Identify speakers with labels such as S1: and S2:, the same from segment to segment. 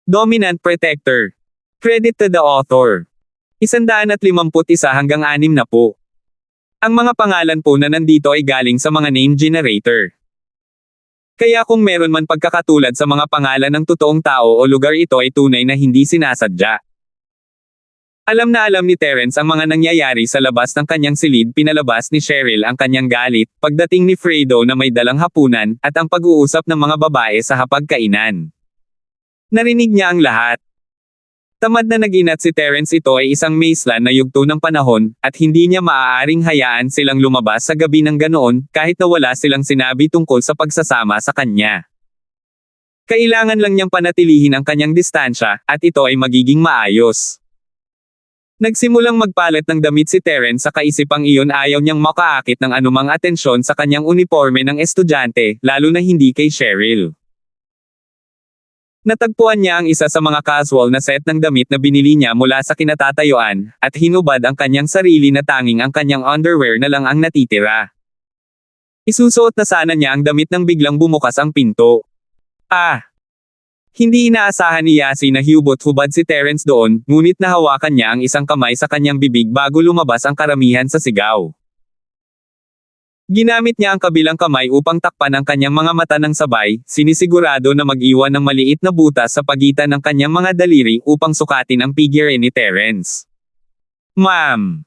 S1: Dominant Protector. Credit to the author. 151 hanggang 60. Ang mga pangalan po na nandito ay galing sa mga name generator. Kaya kung meron man pagkakatulad sa mga pangalan ng totoong tao o lugar, ito ay tunay na hindi sinasadya. Alam na alam ni Terence ang mga nangyayari sa labas ng kanyang silid. Pinalabas ni Cheryl ang kanyang galit, pagdating ni Fredo na may dalang hapunan, at ang pag-uusap ng mga babae sa hapagkainan. Narinig niya ang lahat. Tamad na nag-inat si Terence. Ito ay isang mazeland na yugto ng panahon, at hindi niya maaaring hayaan silang lumabas sa gabi ng ganoon, kahit na wala silang sinabi tungkol sa pagsasama sa kanya. Kailangan lang niyang panatilihin ang kanyang distansya, at ito ay magiging maayos. Nagsimulang magpalit ng damit si Terence. Sa kaisipang iyon, ayaw niyang makaakit ng anumang atensyon sa kanyang uniforme ng estudyante, lalo na hindi kay Cheryl. Natagpuan niya ang isa sa mga casual na set ng damit na binili niya mula sa kinatatayuan, at hinubad ang kanyang sarili na tanging ang kanyang underwear na lang ang natitira. Isusuot na sana niya ang damit nang biglang bumukas ang pinto. Hindi inaasahan ni Yasi na hubot-hubad si Terence doon, ngunit nahawakan niya ang isang kamay sa kanyang bibig bago lumabas ang karamihan sa sigaw. Ginamit niya ang kabilang kamay upang takpan ang kanyang mga mata ng sabay, sinisigurado na mag-iwan ng maliit na butas sa pagitan ng kanyang mga daliri upang sukatin ang figure ni Terence. Ma'am.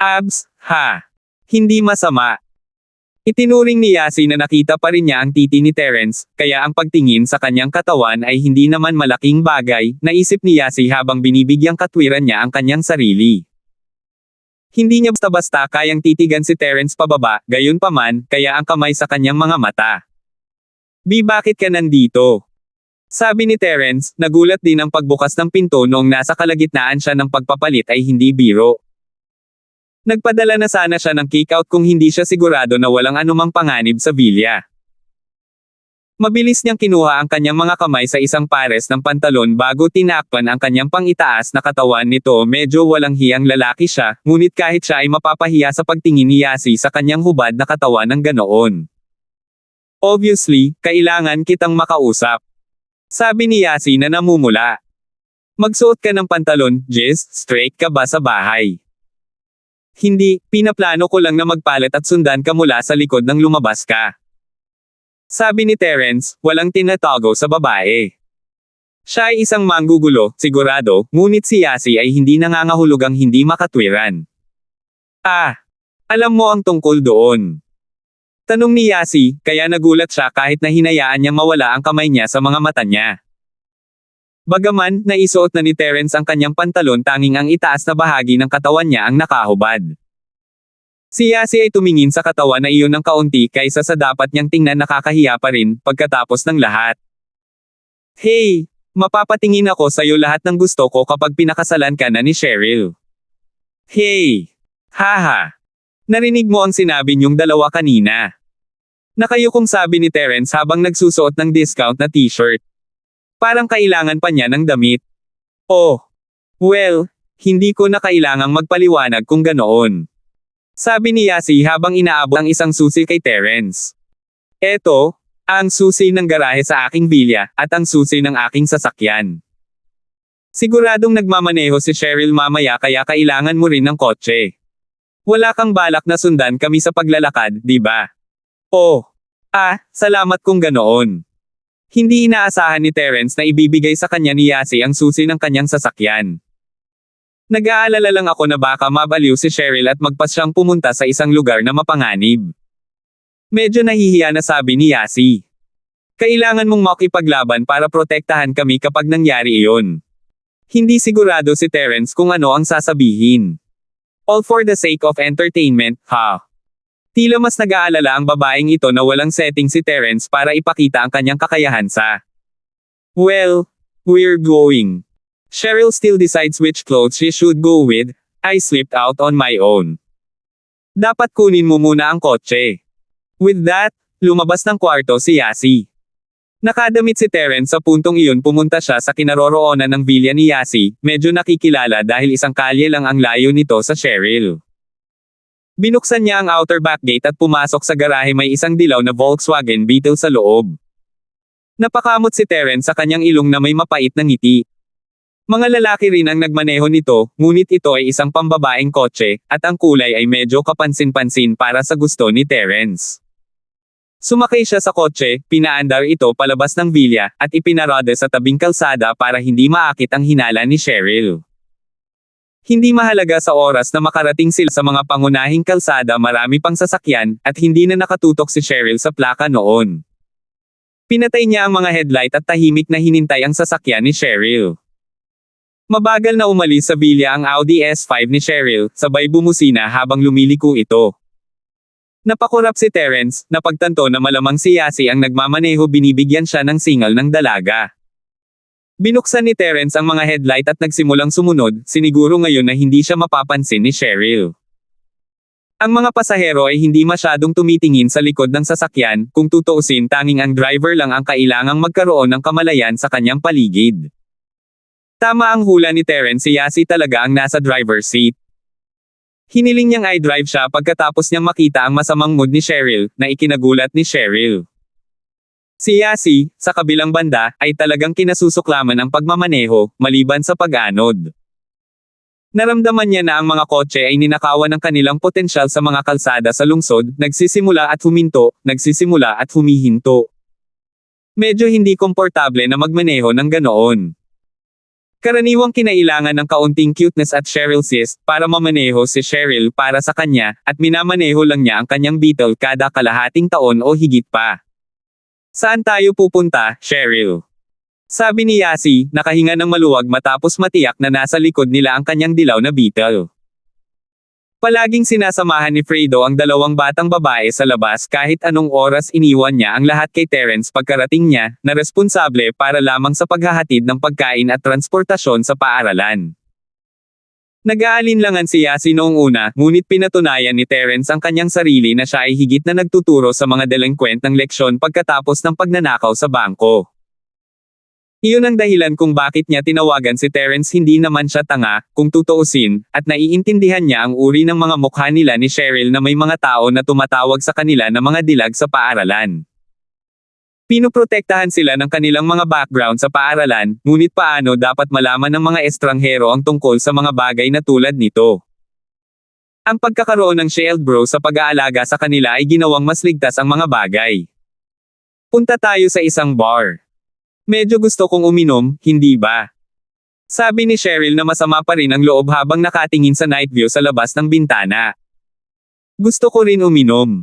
S1: Abs, ha. Hindi masama. Itinuring ni Yasi na nakita pa rin niya ang titi ni Terence, kaya ang pagtingin sa kanyang katawan ay hindi naman malaking bagay, naisip ni Yasi habang binibigyang katwiran niya ang kanyang sarili. Hindi niya basta-basta kayang titigan si Terence pababa, gayunpaman, kaya ang kamay sa kanyang mga mata. Bakit ka nandito? Sabi ni Terence, nagulat din ang pagbukas ng pinto noong nasa kalagitnaan siya ng pagpapalit ay hindi biro. Nagpadala na sana siya ng kick-out kung hindi siya sigurado na walang anumang panganib sa villa. Mabilis niyang kinuha ang kanyang mga kamay sa isang pares ng pantalon bago tinakpan ang kanyang pang-itaas na katawan nito. Medyo walang hiyang lalaki siya, ngunit kahit siya ay mapapahiya sa pagtingin ni Yasi sa kanyang hubad na katawan ng ganoon. Obviously, kailangan kitang makausap. Sabi ni Yasi na namumula. Magsuot ka ng pantalon, Jess, straight ka ba sa bahay? Hindi, pinaplano ko lang na magpalit at sundan ka mula sa likod nang lumabas ka. Sabi ni Terence, walang tinatago sa babae. Siya ay isang manggugulo, sigurado, ngunit si Yasi ay hindi nangangahulugang hindi makatwiran. Alam mo ang tungkol doon? Tanong ni Yasi, kaya nagulat siya kahit na hinayaan niyang mawala ang kamay niya sa mga mata niya. Bagaman, naisuot na ni Terence ang kanyang pantalon, tanging ang itaas na bahagi ng katawan niya ang nakahubad. Si Yasi ay tumingin sa katawan na iyon ng kaunti kaysa sa dapat niyang tingnan. Nakakahiya pa rin, pagkatapos ng lahat. Hey! Mapapatingin ako sa'yo lahat ng gusto ko kapag pinakasalan ka na ni Cheryl. Hey! Haha! Narinig mo ang sinabi niyong dalawa kanina. Nakayukong sabi ni Terence habang nagsusuot ng discount na t-shirt. Parang kailangan pa niya ng damit. Oh. Well, hindi ko na kailangang magpaliwanag kung ganoon. Sabi ni Yasi habang inaabot ang isang susi kay Terence. Eto, ang susi ng garahe sa aking villa, at ang susi ng aking sasakyan. Siguradong nagmamaneho si Cheryl mamaya kaya kailangan mo rin ng kotse. Wala kang balak na sundan kami sa paglalakad, di ba? Oh. Salamat kung ganoon. Hindi inaasahan ni Terence na ibibigay sa kanya ni Yasi ang susi ng kanyang sasakyan. Nag-aalala lang ako na baka mabaliw si Cheryl at magpas siyang pumunta sa isang lugar na mapanganib. Medyo nahihiya na sabi ni Yasi. Kailangan mong makipaglaban para protektahan kami kapag nangyari iyon. Hindi sigurado si Terence kung ano ang sasabihin. All for the sake of entertainment, ha? Tila mas nag-aalala ang babaeng ito na walang setting si Terence para ipakita ang kanyang kakayahan sa. Well, we're going. Cheryl still decides which clothes she should go with. I slipped out on my own. Dapat kunin mo muna ang kotse. With that, lumabas ng kwarto si Yasi. Nakadamit si Terence sa puntong iyon. Pumunta siya sa kinaroroonan ng villa ni Yasi, medyo nakikilala dahil isang kalye lang ang layo nito sa Cheryl. Binuksan niya ang outer back gate at pumasok sa garahe. May isang dilaw na Volkswagen Beetle sa loob. Napakamot si Terence sa kanyang ilong na may mapait na ngiti. Mga lalaki rin ang nagmaneho nito, ngunit ito ay isang pambabaeng kotse, at ang kulay ay medyo kapansin-pansin para sa gusto ni Terence. Sumakay siya sa kotse, pinaandar ito palabas ng bilya, at ipinarada sa tabing kalsada para hindi maakit ang hinala ni Cheryl. Hindi mahalaga sa oras na makarating sila sa mga pangunahing kalsada, marami pang sasakyan, at hindi na nakatutok si Cheryl sa plaka noon. Pinatay niya ang mga headlight at tahimik na hinintay ang sasakyan ni Cheryl. Mabagal na umalis sa bilya ang Audi S5 ni Cheryl, sabay bumusina habang lumiliko ito. Napakurap si Terence, napagtanto na malamang si Yasi ang nagmamaneho, binibigyan siya ng singal ng dalaga. Binuksan ni Terence ang mga headlight at nagsimulang sumunod, siniguro ngayon na hindi siya mapapansin ni Cheryl. Ang mga pasahero ay hindi masyadong tumitingin sa likod ng sasakyan, kung tutuusin tanging ang driver lang ang kailangang magkaroon ng kamalayan sa kanyang paligid. Tama ang hula ni Terence, si Yasi talaga ang nasa driver's seat. Hiniling niyang i-drive siya pagkatapos niyang makita ang masamang mood ni Cheryl, na ikinagulat ni Cheryl. Si Yasi, sa kabilang banda, ay talagang kinasusuklaman ang pagmamaneho, maliban sa pag-anod. Naramdaman niya na ang mga kotse ay ninakawan ng kanilang potensyal sa mga kalsada sa lungsod, nagsisimula at huminto, nagsisimula at humihinto. Medyo hindi komportable na magmaneho ng ganoon. Karaniwang kinailangan ng kaunting cuteness at Cheryl sees, para mamaneho si Cheryl para sa kanya, at minamaneho lang niya ang kanyang Beetle kada kalahating taon o higit pa. Saan tayo pupunta, Cheryl? Sabi ni Yasi, nakahinga ng maluwag matapos matiyak na nasa likod nila ang kanyang dilaw na Beetle. Palaging sinasamahan ni Fredo ang dalawang batang babae sa labas, kahit anong oras iniwan niya ang lahat kay Terence pagkarating niya, na responsable para lamang sa paghahatid ng pagkain at transportasyon sa paaralan. Nag-aalinlangan si Yasi noong una, ngunit pinatunayan ni Terence ang kanyang sarili na siya ay higit na nagtuturo sa mga delinquent ng leksyon pagkatapos ng pagnanakaw sa bangko. Iyon ang dahilan kung bakit niya tinawagan si Terence, hindi naman siya tanga, kung tutuusin, at naiintindihan niya ang uri ng mga mukha nila ni Cheryl na may mga tao na tumatawag sa kanila na mga dilag sa paaralan. Pinoprotektahan sila ng kanilang mga background sa paaralan, ngunit paano dapat malaman ng mga estranghero ang tungkol sa mga bagay na tulad nito? Ang pagkakaroon ng Shield Bro sa pag-aalaga sa kanila ay ginawang mas ligtas ang mga bagay. Punta tayo sa isang bar. Medyo gusto kong uminom, hindi ba? Sabi ni Cheryl na masama pa rin ang loob habang nakatingin sa night view sa labas ng bintana. Gusto ko rin uminom.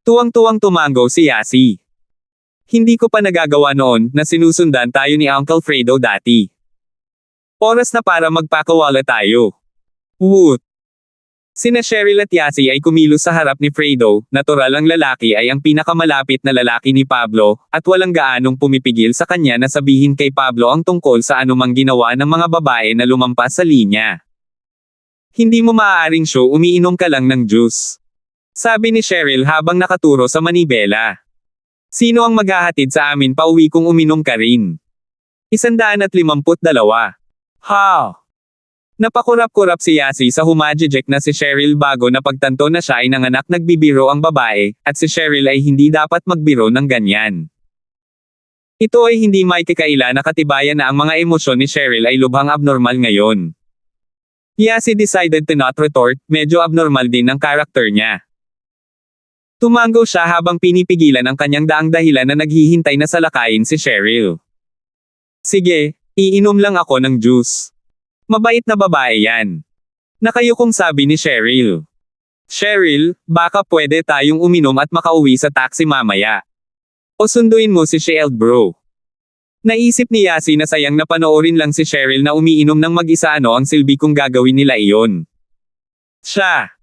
S1: Tuwang-tuwang tumango si Yasi. Hindi ko pa nagagawa noon na sinusundan tayo ni Uncle Fredo dati. Oras na para magpakawala tayo. Woot! Sina Cheryl at Yasi ay kumilos sa harap ni Fredo, natural ang lalaki ay ang pinakamalapit na lalaki ni Pablo, at walang gaanong pumipigil sa kanya na sabihin kay Pablo ang tungkol sa anumang ginawa ng mga babae na lumampas sa linya. Hindi mo maaaring show, umiinom ka lang ng juice. Sabi ni Cheryl habang nakaturo sa manibela. Sino ang maghahatid sa amin pauwi kung uminom ka rin? 152. Ha! Napakurap-kurap si Yasi sa humajejek na si Cheryl bago napagtanto na siya ay nanganak. Nagbibiro ang babae, at si Cheryl ay hindi dapat magbiro ng ganyan. Ito ay hindi may kakaila na katibayan na ang mga emosyon ni Cheryl ay lubhang abnormal ngayon. Yasi decided to not retort, medyo abnormal din ang karakter niya. Tumango siya habang pinipigilan ang kanyang daang dahilan na naghihintay na salakayin si Cheryl. Sige, iinom lang ako ng juice. Mabait na babae yan. Nakayukong sabi ni Cheryl. Cheryl, baka pwede tayong uminom at makauwi sa taxi mamaya. O sunduin mo si Shield Bro. Naisip ni Yasi na sayang na panoorin lang si Cheryl na umiinom ng mag-isa, ano ang silbi kung gagawin nila iyon. Siya.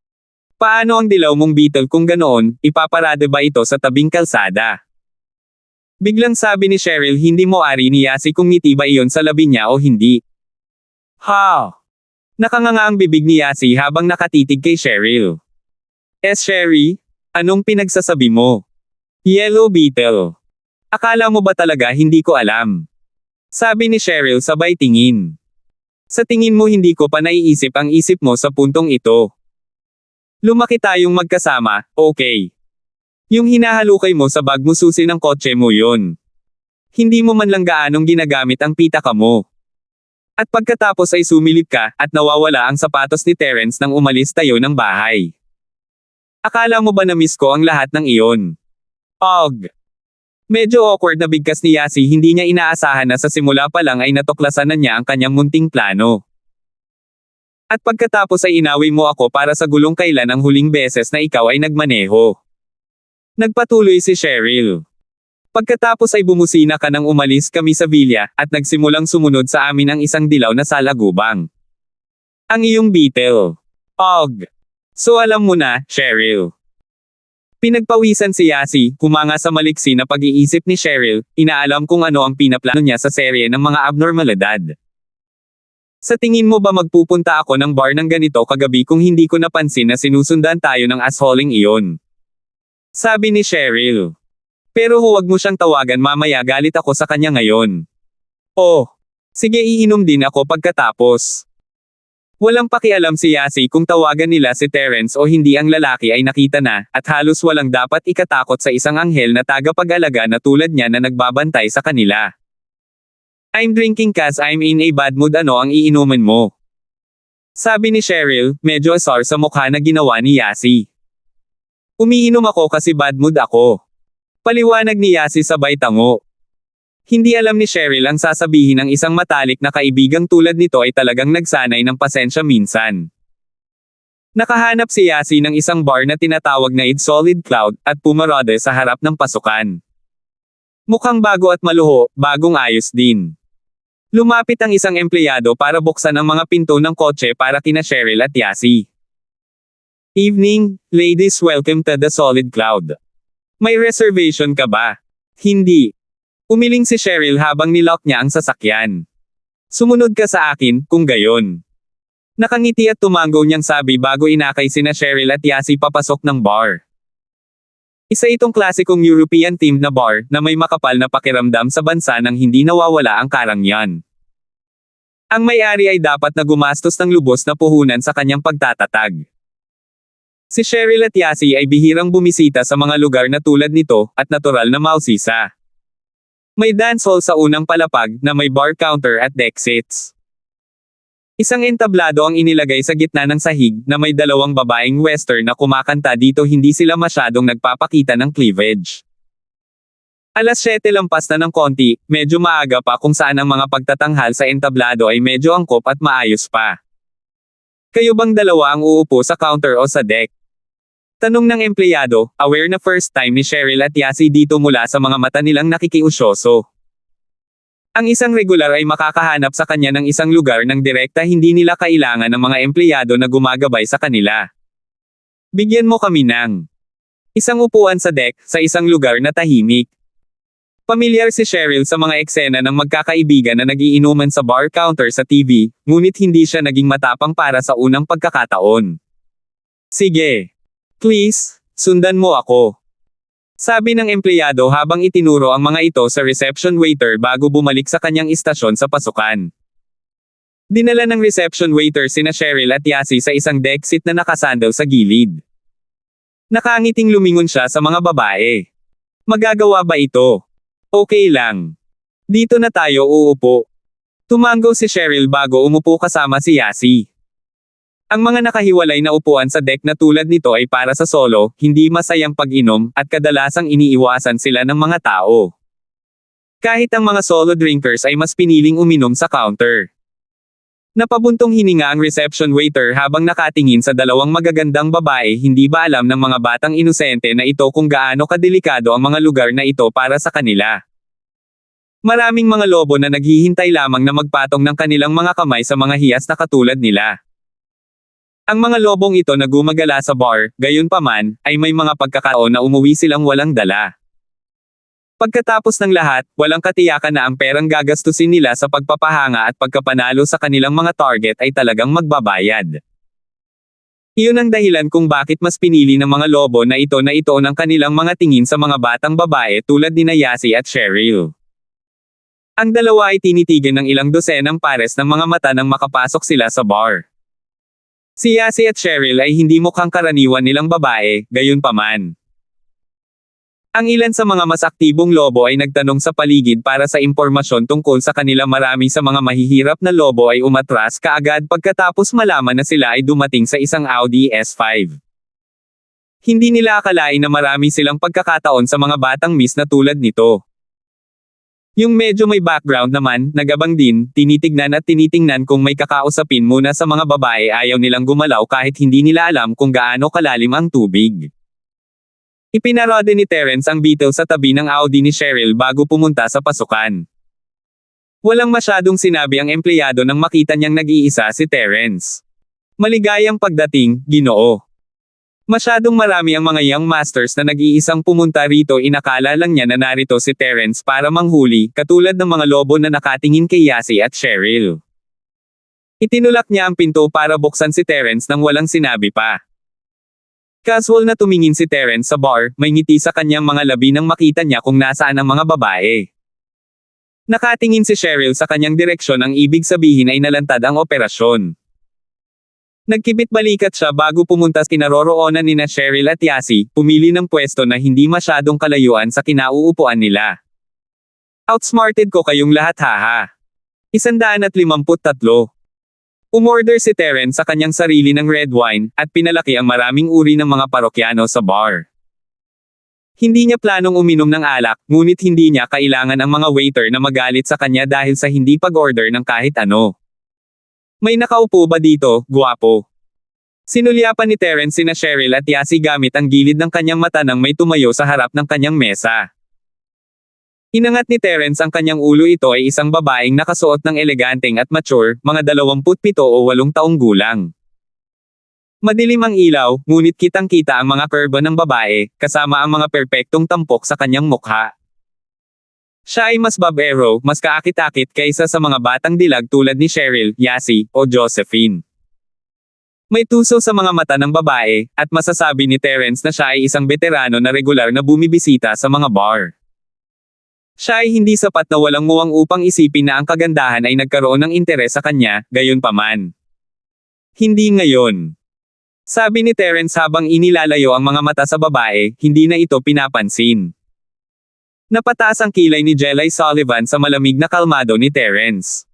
S1: Paano ang dilaw mong Beetle kung ganoon, ipaparada ba ito sa tabing kalsada? Biglang sabi ni Cheryl, hindi mo ari ni Yasi kung ngiti ba iyon sa labi niya o hindi. Ha! Nakanganga ang bibig ni Yasi habang nakatitig kay Cheryl. Sherry? Anong pinagsasabi mo? Yellow Beetle. Akala mo ba talaga hindi ko alam? Sabi ni Cheryl sabay tingin. Sa tingin mo hindi ko pa naiisip ang isip mo sa puntong ito. Lumaki tayong magkasama, okay. Yung hinahalukay mo sa bag mo susi ng kotse mo yun. Hindi mo man lang gaanong ginagamit ang pitaka mo. At pagkatapos ay sumilip ka, at nawawala ang sapatos ni Terence nang umalis tayo ng bahay. Akala mo ba na-miss ko ang lahat ng iyon? Og. Medyo awkward na bigkas ni Yasi, hindi niya inaasahan na sa simula pa lang ay natuklasan na niya ang kanyang munting plano. At pagkatapos ay inaway mo ako para sa gulong kailan ang huling beses na ikaw ay nagmaneho. Nagpatuloy si Cheryl. Pagkatapos ay bumusina ka nang umalis kami sa villa, at nagsimulang sumunod sa amin ang isang dilaw na salagubang. Ang iyong Beetle. Og. So alam mo na, Cheryl. Pinagpawisan si Yasi, kumanga sa maliksi na pag-iisip ni Cheryl, inaalam kung ano ang pinaplano niya sa serye ng mga abnormalidad. Sa tingin mo ba magpupunta ako ng bar ng ganito kagabi kung hindi ko napansin na sinusundan tayo ng assholing iyon? Sabi ni Cheryl. Pero huwag mo siyang tawagan, mamaya galit ako sa kanya ngayon. Oh. Sige, iinom din ako pagkatapos. Walang pakialam si Yasi kung tawagan nila si Terence o hindi, ang lalaki ay nakita na, at halos walang dapat ikatakot sa isang anghel na tagapag-alaga na tulad niya na nagbabantay sa kanila. I'm drinking cause I'm in a bad mood. Ano ang iinumin mo? Sabi ni Cheryl, medyo asar sa mukha na ginawa ni Yasi. Umiinom ako kasi bad mood ako. Paliwanag ni Yasi sabay tango. Hindi alam ni Cheryl ang sasabihin ng isang matalik na kaibigang tulad nito ay talagang nagsanay ng pasensya minsan. Nakahanap si Yasi ng isang bar na tinatawag na Id Solid Cloud, at pumarode sa harap ng pasukan. Mukhang bago at maluho, bagong ayos din. Lumapit ang isang empleyado para buksan ang mga pinto ng kotse para kina Cheryl at Yasi. Evening, ladies, welcome to the Solid Cloud. May reservation ka ba? Hindi. Umiling si Cheryl habang nilock niya ang sasakyan. Sumunod ka sa akin, kung gayon. Nakangiti at tumango niyang sabi bago inakay sina Cheryl at Yasi papasok ng bar. Isa itong klasikong European-themed na bar na may makapal na pakiramdam sa bansa nang hindi nawawala ang karangyan. Ang may-ari ay dapat na gumastos ng lubos na puhunan sa kanyang pagtatatag. Si Cheryl at Yasi ay bihirang bumisita sa mga lugar na tulad nito, at natural na mausisa. May dance hall sa unang palapag na may bar counter at deck seats. Isang entablado ang inilagay sa gitna ng sahig na may dalawang babaeng western na kumakanta dito, hindi sila masyadong nagpapakita ng cleavage. Alas 7 lampas na ng konti, medyo maaga pa kung saan ang mga pagtatanghal sa entablado ay medyo angkop at maayos pa. Kayo bang dalawa ang uupo sa counter o sa deck? Tanong ng empleyado, aware na first time ni Cheryl at Yasi dito mula sa mga mata nilang nakikiusyoso. Ang isang regular ay makakahanap sa kanya ng isang lugar ng direkta, hindi nila kailangan ng mga empleyado na gumagabay sa kanila. Bigyan mo kami ng isang upuan sa deck, sa isang lugar na tahimik. Pamilyar si Cheryl sa mga eksena ng magkakaibigan na nagiinuman sa bar counter sa TV, ngunit hindi siya naging matapang para sa unang pagkakataon. Sige. Please, sundan mo ako. Sabi ng empleyado habang itinuro ang mga ito sa reception waiter bago bumalik sa kanyang istasyon sa pasukan. Dinala ng reception waiter sina Cheryl at Yasi sa isang deck seat na nakasandal sa gilid. Nakangiting lumingon siya sa mga babae. Magagawa ba ito? Okay lang. Dito na tayo uupo. Tumango si Cheryl bago umupo kasama si Yasi. Ang mga nakahiwalay na upuan sa deck na tulad nito ay para sa solo, hindi masayang pag-inom, at kadalasang iniiwasan sila ng mga tao. Kahit ang mga solo drinkers ay mas piniling uminom sa counter. Napabuntong hininga ang reception waiter habang nakatingin sa dalawang magagandang babae, hindi ba alam ng mga batang inosente na ito kung gaano kadelikado ang mga lugar na ito para sa kanila. Maraming mga lobo na naghihintay lamang na magpatong ng kanilang mga kamay sa mga hiyas na katulad nila. Ang mga lobong ito na gumagala sa bar, gayunpaman, ay may mga pagkakataon na umuwi silang walang dala. Pagkatapos ng lahat, walang katiyakan na ang perang gagastusin nila sa pagpapahanga at pagkapanalo sa kanilang mga target ay talagang magbabayad. Iyon ang dahilan kung bakit mas pinili ng mga lobo na ito ng kanilang mga tingin sa mga batang babae tulad ni Yasi at Cheryl. Ang dalawa ay tinitigan ng ilang dosenang pares ng mga mata nang makapasok sila sa bar. Si Yasi at Cheryl ay hindi mukhang karaniwan nilang babae, gayunpaman. Ang ilan sa mga mas aktibong lobo ay nagtanong sa paligid para sa impormasyon tungkol sa kanila. Marami sa mga mahihirap na lobo ay umatras kaagad pagkatapos malaman na sila ay dumating sa isang Audi S5. Hindi nila akalain na marami silang pagkakataon sa mga batang miss na tulad nito. Yung medyo may background naman, nagabang din, tinitignan at tinitingnan kung may kakausapin muna sa mga babae. Ayaw nilang gumalaw kahit hindi nila alam kung gaano kalalim ang tubig. Ipinarode ni Terence ang Beetle sa tabi ng Audi ni Cheryl bago pumunta sa pasukan. Walang masyadong sinabi ang empleyado nang makita niyang nag-iisa si Terence. Maligayang pagdating, Ginoo. Masyadong marami ang mga young masters na nag-iisang pumunta rito. Inakala lang niya na narito si Terence para manghuli, katulad ng mga lobo na nakatingin kay Yasi at Cheryl. Itinulak niya ang pinto para buksan si Terence nang walang sinabi pa. Casual na tumingin si Terence sa bar, may ngiti sa kanyang mga labi nang makita niya kung nasaan ang mga babae. Nakatingin si Cheryl sa kanyang direksyon, ang ibig sabihin ay nalantad ang operasyon. Nagkibit-balikat siya bago pumunta. Kinaroroonan nina Cheryl at Yasi, pumili ng pwesto na hindi masyadong kalayuan sa kinauupuan nila. Outsmarted ko kayong lahat, haha. 153. Umorder si Terence sa kanyang sarili ng red wine, at pinalaki ang maraming uri ng mga parokyano sa bar. Hindi niya planong uminom ng alak, ngunit hindi niya kailangan ang mga waiter na magalit sa kanya dahil sa hindi pag-order ng kahit ano. May nakaupo ba dito, gwapo? Sinulyapan ni Terence sina Cheryl at Yasi gamit ang gilid ng kanyang mata nang may tumayo sa harap ng kanyang mesa. Inangat ni Terence ang kanyang ulo. Ito ay isang babaeng nakasuot ng eleganteng at mature, mga 27 o 8 taong gulang. Madilim ang ilaw, ngunit kitang-kita ang mga kurba ng babae, kasama ang mga perpektong tampok sa kanyang mukha. Siya ay mas babaero, mas kaakit-akit kaysa sa mga batang dilag tulad ni Cheryl, Yasi, o Josephine. May tuso sa mga mata ng babae, at masasabi ni Terence na siya ay isang veterano na regular na bumibisita sa mga bar. Siya ay hindi sapat na walang muwang upang isipin na ang kagandahan ay nagkaroon ng interes sa kanya, gayunpaman. Hindi ngayon. Sabi ni Terence habang inilalayo ang mga mata sa babae, hindi na ito pinapansin. Napataas ang kilay ni Jelay Sullivan sa malamig na kalmado ni Terence.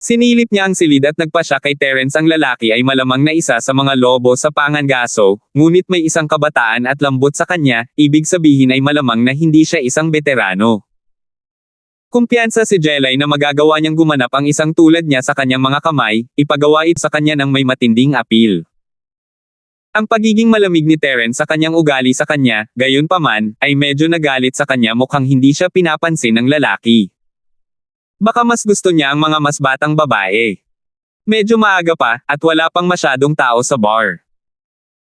S1: Sinilip niya ang silid at nagpasya kay Terence ang lalaki ay malamang na isa sa mga lobo sa Pangangaso, ngunit may isang kabataan at lambot sa kanya, ibig sabihin ay malamang na hindi siya isang veterano. Kumpiyansa si Jelay na magagawa niyang gumanap ang isang tulad niya sa kanyang mga kamay, ipagawa ito sa kanya ng may matinding apil. Ang pagiging malamig ni Terence sa kanyang ugali sa kanya, gayunpaman, ay medyo nagalit sa kanya. Mukhang hindi siya pinapansin ng lalaki. Baka mas gusto niya ang mga mas batang babae. Medyo maaga pa, at wala pang masyadong tao sa bar.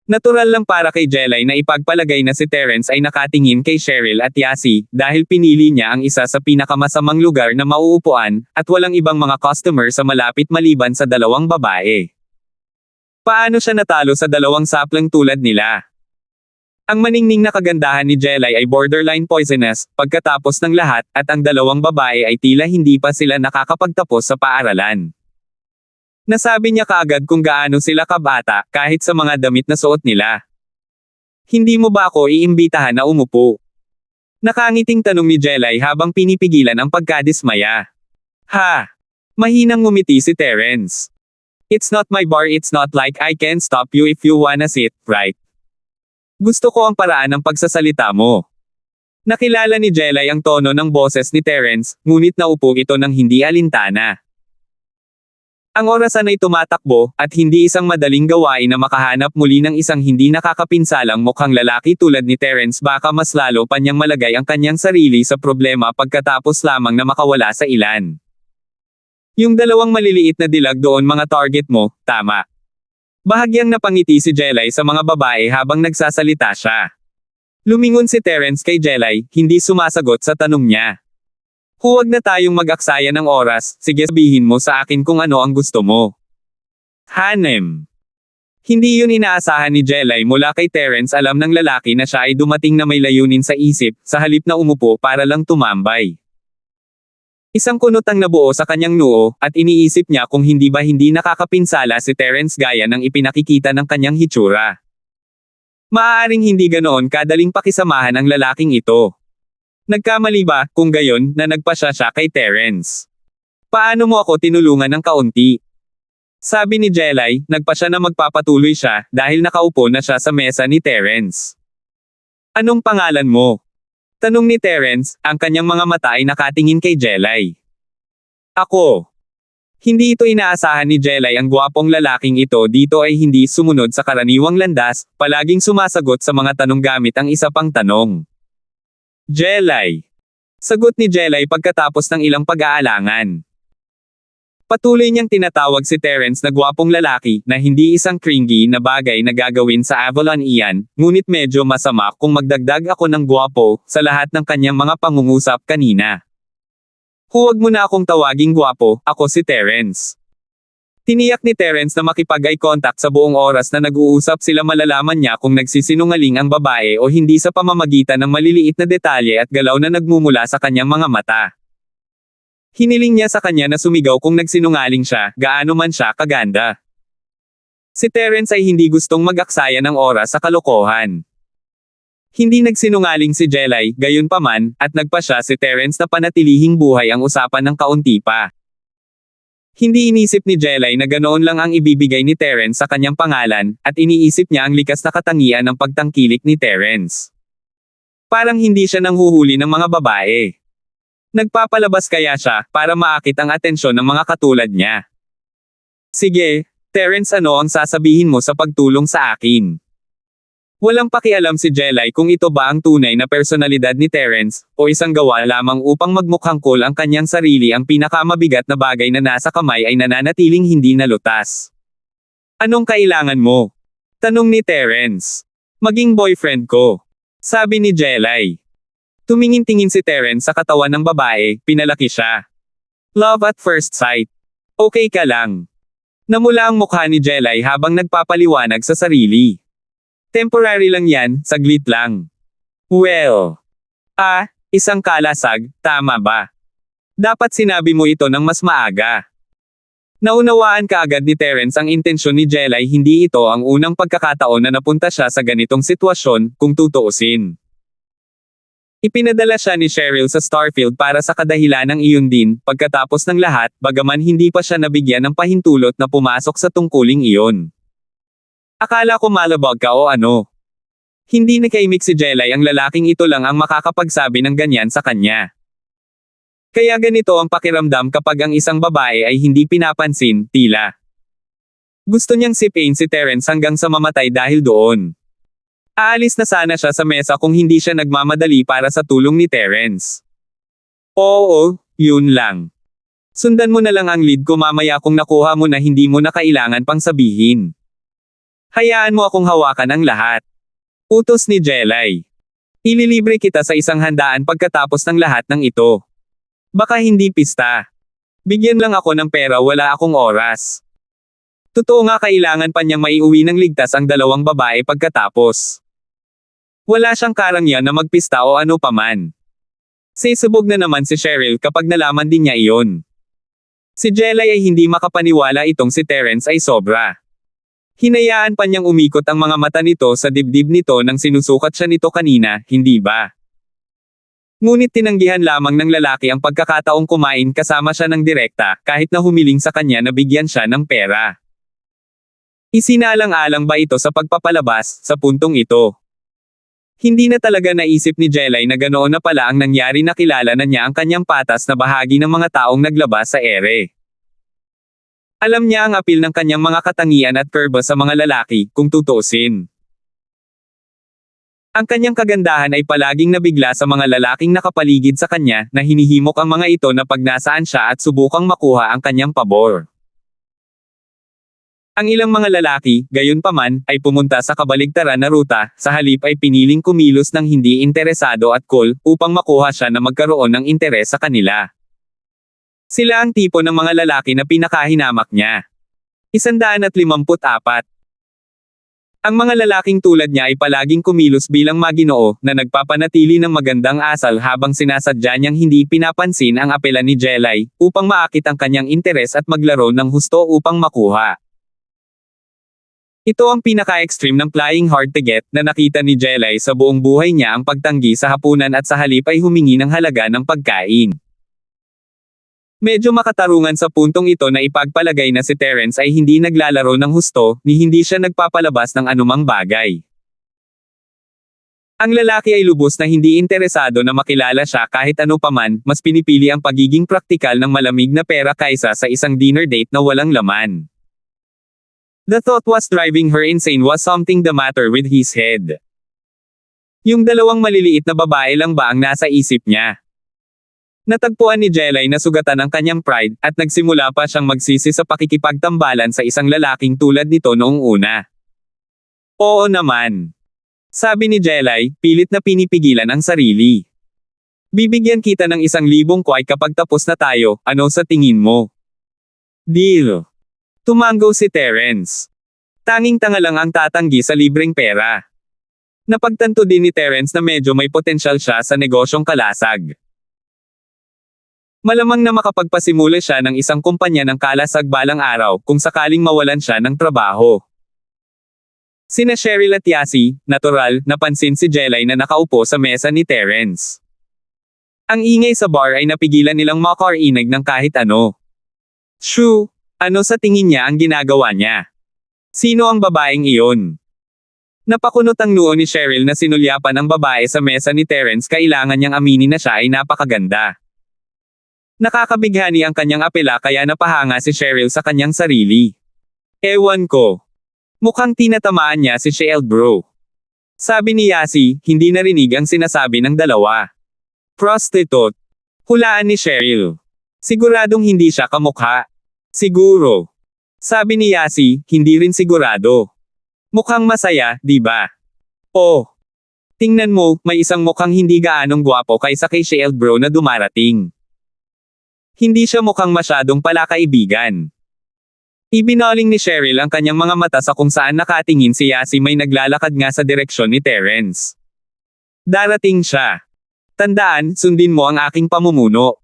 S1: Natural lang para kay Jelay na ipagpalagay na si Terence ay nakatingin kay Cheryl at Yasi, dahil pinili niya ang isa sa pinakamasamang lugar na mauupuan, at walang ibang mga customer sa malapit maliban sa dalawang babae. Paano siya natalo sa dalawang saplang tulad nila? Ang maningning na kagandahan ni Jelay ay borderline poisonous, pagkatapos ng lahat, at ang dalawang babae ay tila hindi pa sila nakakapagtapos sa paaralan. Nasabi niya kaagad kung gaano sila kabata, kahit sa mga damit na suot nila. Hindi mo ba ako iimbitahan na umupo? Nakangiting tanong ni Jelay habang pinipigilan ang pagkadismaya. Ha! Mahinang ngumiti si Terence. It's not my bar, it's not like I can stop you if you wanna sit, right? Gusto ko ang paraan ng pagsasalita mo. Nakilala ni Jelay ang tono ng boses ni Terence, ngunit naupo ito ng hindi alintana. Ang orasan ay tumatakbo, at hindi isang madaling gawain na makahanap muli ng isang hindi nakakapinsalang mukhang lalaki tulad ni Terence. Baka mas lalo pa niyang malagay ang kanyang sarili sa problema pagkatapos lamang na makawala sa ilan. Yung dalawang maliliit na dilag doon mga target mo, tama. Bahagyang napangiti si Jelay sa mga babae habang nagsasalita siya. Lumingon si Terence kay Jelay, hindi sumasagot sa tanong niya. Huwag na tayong mag-aksaya ng oras, sige sabihin mo sa akin kung ano ang gusto mo. Hanem. Hindi yun inaasahan ni Jelay mula kay Terence. Alam ng lalaki na siya ay dumating na may layunin sa isip, sa halip na umupo para lang tumambay. Isang kunot ang nabuo sa kanyang noo, at iniisip niya kung hindi ba hindi nakakapinsala si Terence gaya ng ipinakikita ng kanyang hitsura. Maaaring hindi ganoon kadaling pakisamahan ang lalaking ito. Nagkamali ba, kung gayon, na nagpasya siya kay Terence? Paano mo ako tinulungan ng kaunti? Sabi ni Jelay, nagpasya na magpapatuloy siya, dahil nakaupo na siya sa mesa ni Terence. Anong pangalan mo? Tanong ni Terence, ang kanyang mga mata ay nakatingin kay Jelay. Ako. Hindi ito inaasahan ni Jelay. Ang gwapong lalaking ito dito ay hindi sumunod sa karaniwang landas, palaging sumasagot sa mga tanong gamit ang isa pang tanong. Jelay. Sagot ni Jelay pagkatapos ng ilang pag-aalangan. Patuloy niyang tinatawag si Terence na gwapong lalaki, na hindi isang cringy na bagay na gagawin sa Avalon iyan, ngunit medyo masama kung magdagdag ako ng gwapo, sa lahat ng kanyang mga pangungusap kanina. Huwag mo na akong tawaging gwapo, ako si Terence. Tiniyak ni Terence na makipag-eye contact sa buong oras na nag-uusap sila. Malalaman niya kung nagsisinungaling ang babae o hindi sa pamamagitan ng maliliit na detalye at galaw na nagmumula sa kanyang mga mata. Hiniling niya sa kanya na sumigaw kung nagsinungaling siya, gaano man siya kaganda. Si Terence ay hindi gustong mag-aksaya ng oras sa kalokohan. Hindi nagsinungaling si Jelay, gayunpaman, at nagpasya si Terence na panatilihing buhay ang usapan ng kaunti pa. Hindi inisip ni Jelay na ganoon lang ang ibibigay ni Terence sa kanyang pangalan, at iniisip niya ang likas na katangian ng pagtangkilik ni Terence. Parang hindi siya nanghuhuli ng mga babae. Nagpapalabas kaya siya, para maakit ang atensyon ng mga katulad niya. Sige, Terence, ano ang sasabihin mo sa pagtulong sa akin? Walang pakialam si Jelay kung ito ba ang tunay na personalidad ni Terence, o isang gawa lamang upang magmukhang cool ang kanyang sarili. Ang pinakamabigat na bagay na nasa kamay ay nananatiling hindi nalutas. Anong kailangan mo? Tanong ni Terence. Maging boyfriend ko. Sabi ni Jelay. Tumingin-tingin si Terence sa katawan ng babae, pinalaki siya. Love at first sight. Okay ka lang. Namula ang mukha ni Jelay habang nagpapaliwanag sa sarili. Temporary lang yan, saglit lang. Well. Isang kalasag, tama ba? Dapat sinabi mo ito ng mas maaga. Naunawaan kaagad ni Terence ang intensyon ni Jelay. Hindi ito ang unang pagkakataon na napunta siya sa ganitong sitwasyon, kung tutuusin. Ipinadala siya ni Cheryl sa Starfield para sa kadahilanang iyon din. Pagkatapos ng lahat, bagaman hindi pa siya nabigyan ng pahintulot na pumasok sa tungkuling iyon. Akala ko malabag ka o ano? Hindi nakaimik si Jelay. Ang lalaking ito lang ang makakapagsabi ng ganyan sa kanya. Kaya ganito ang pakiramdam kapag ang isang babae ay hindi pinapansin, tila. Gusto niyang sipin si Terence hanggang sa mamatay dahil doon. Aalis na sana siya sa mesa kung hindi siya nagmamadali para sa tulong ni Terence. Oo, yun lang. Sundan mo na lang ang lead ko mamaya kung nakuha mo na hindi mo na kailangan pang sabihin. Hayaan mo akong hawakan ang lahat. Utos ni Jelay. Ililibre kita sa isang handaan pagkatapos ng lahat ng ito. Baka hindi pista. Bigyan lang ako ng pera, wala akong oras. Totoo nga, kailangan pa niyang maiuwi ng ligtas ang dalawang babae pagkatapos. Wala siyang karangyan na magpista o ano paman. Sisubog na naman si Cheryl kapag nalaman din niya iyon. Si Jelay ay hindi makapaniwala itong si Terence ay sobra. Hinayaan pa niyang umikot ang mga mata nito sa dibdib nito nang sinusukat siya nito kanina, hindi ba? Ngunit tinanggihan lamang ng lalaki ang pagkakataong kumain kasama siya ng direkta, kahit na humiling sa kanya na bigyan siya ng pera. Isinalang-alang ba ito sa pagpapalabas, sa puntong ito? Hindi na talaga naisip ni Jelay na ganoon na pala ang nangyari. Nakilala na niya ang kanyang patas na bahagi ng mga taong naglabas sa ere. Alam niya ang apil ng kanyang mga katangian at kurba sa mga lalaki, kung tutuusin. Ang kanyang kagandahan ay palaging nabigla sa mga lalaking nakapaligid sa kanya, na hinihimok ang mga ito na pag nasaan siya at subukang makuha ang kanyang pabor. Ang ilang mga lalaki, gayunpaman, ay pumunta sa kabaligtaran na ruta, sa halip ay piniling kumilos ng hindi interesado at cool, upang makuha siya na magkaroon ng interes sa kanila. Sila ang tipo ng mga lalaki na pinakahinamak niya. 154. Ang mga lalaking tulad niya ay palaging kumilos bilang maginoo, na nagpapanatili ng magandang asal habang sinasadya niyang hindi pinapansin ang apela ni Jelay, upang maakit ang kanyang interes at maglaro ng husto upang makuha. Ito ang pinaka-extreme ng flying hard to get na nakita ni Jelay sa buong buhay niya, ang pagtanggi sa hapunan at sa halip ay humingi ng halaga ng pagkain. Medyo makatarungan sa puntong ito na ipagpalagay na si Terence ay hindi naglalaro ng husto, ni hindi siya nagpapalabas ng anumang bagay. Ang lalaki ay lubos na hindi interesado na makilala siya kahit ano paman, mas pinipili ang pagiging praktikal ng malamig na pera kaysa sa isang dinner date na walang laman. The thought was driving her insane. Was something the matter with his head? Yung dalawang maliliit na babae lang ba ang nasa isip niya? Natagpuan ni Jelay na sugatan ang kanyang pride, at nagsimula pa siyang magsisi sa pakikipagtambalan sa isang lalaking tulad nito noong una. Oo naman. Sabi ni Jelay, pilit na pinipigilan ang sarili. Bibigyan kita ng 1,000 kway kapag tapos na tayo, ano sa tingin mo? Deal. Tumango si Terence. Tanging tanga lang ang tatanggi sa libreng pera. Napagtanto din ni Terence na medyo may potensyal siya sa negosyong kalasag. Malamang na makapagpasimula siya ng isang kumpanya ng kalasag balang araw kung sakaling mawalan siya ng trabaho. Sina Cheryl at Yasi, natural, napansin si Jelay na nakaupo sa mesa ni Terence. Ang ingay sa bar ay napigilan nilang makarinig ng kahit ano. Shoo! Ano sa tingin niya ang ginagawa niya? Sino ang babaeng iyon? Napakunot ang noo ni Cheryl na sinulyapan ang babae sa mesa ni Terence. Kailangan niyang aminin na siya ay napakaganda. Nakakabighani ang kanyang apela kaya napahanga si Cheryl sa kanyang sarili. Ewan ko. Mukhang tinatamaan niya si Cheryl bro. Sabi ni Yasi, hindi narinig ang sinasabi ng dalawa. Prostitute. Hulaan ni Cheryl. Siguradong hindi siya kamukha. Siguro. Sabi ni Yasi, hindi rin sigurado. Mukhang masaya, di ba? Oh. Tingnan mo, may isang mukhang hindi gaanong gwapo kaysa kay Cheryl bro na dumarating. Hindi siya mukhang masyadong palakaibigan. Ibinaling ni Cheryl ang kanyang mga mata sa kung saan nakatingin si Yasi. May naglalakad nga sa direksyon ni Terence. Darating siya. Tandaan, sundin mo ang aking pamumuno.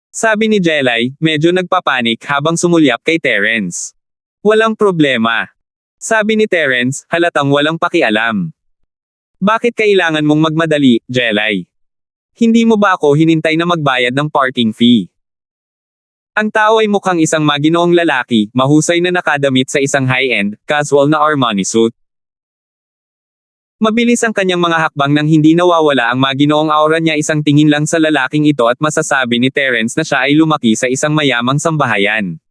S1: Sabi ni Jelay, medyo nagpapanik habang sumulyap kay Terence. Walang problema. Sabi ni Terence, halatang walang pakialam. Bakit kailangan mong magmadali, Jelay? Hindi mo ba ako hinintay na magbayad ng parking fee? Ang tao ay mukhang isang maginoong lalaki, mahusay na nakadamit sa isang high-end, casual na Armani suit. Mabilis ang kanyang mga hakbang nang hindi nawawala ang maginoong aura niya. Isang tingin lang sa lalaking ito at masasabi ni Terence na siya ay lumaki sa isang mayamang sambahayan.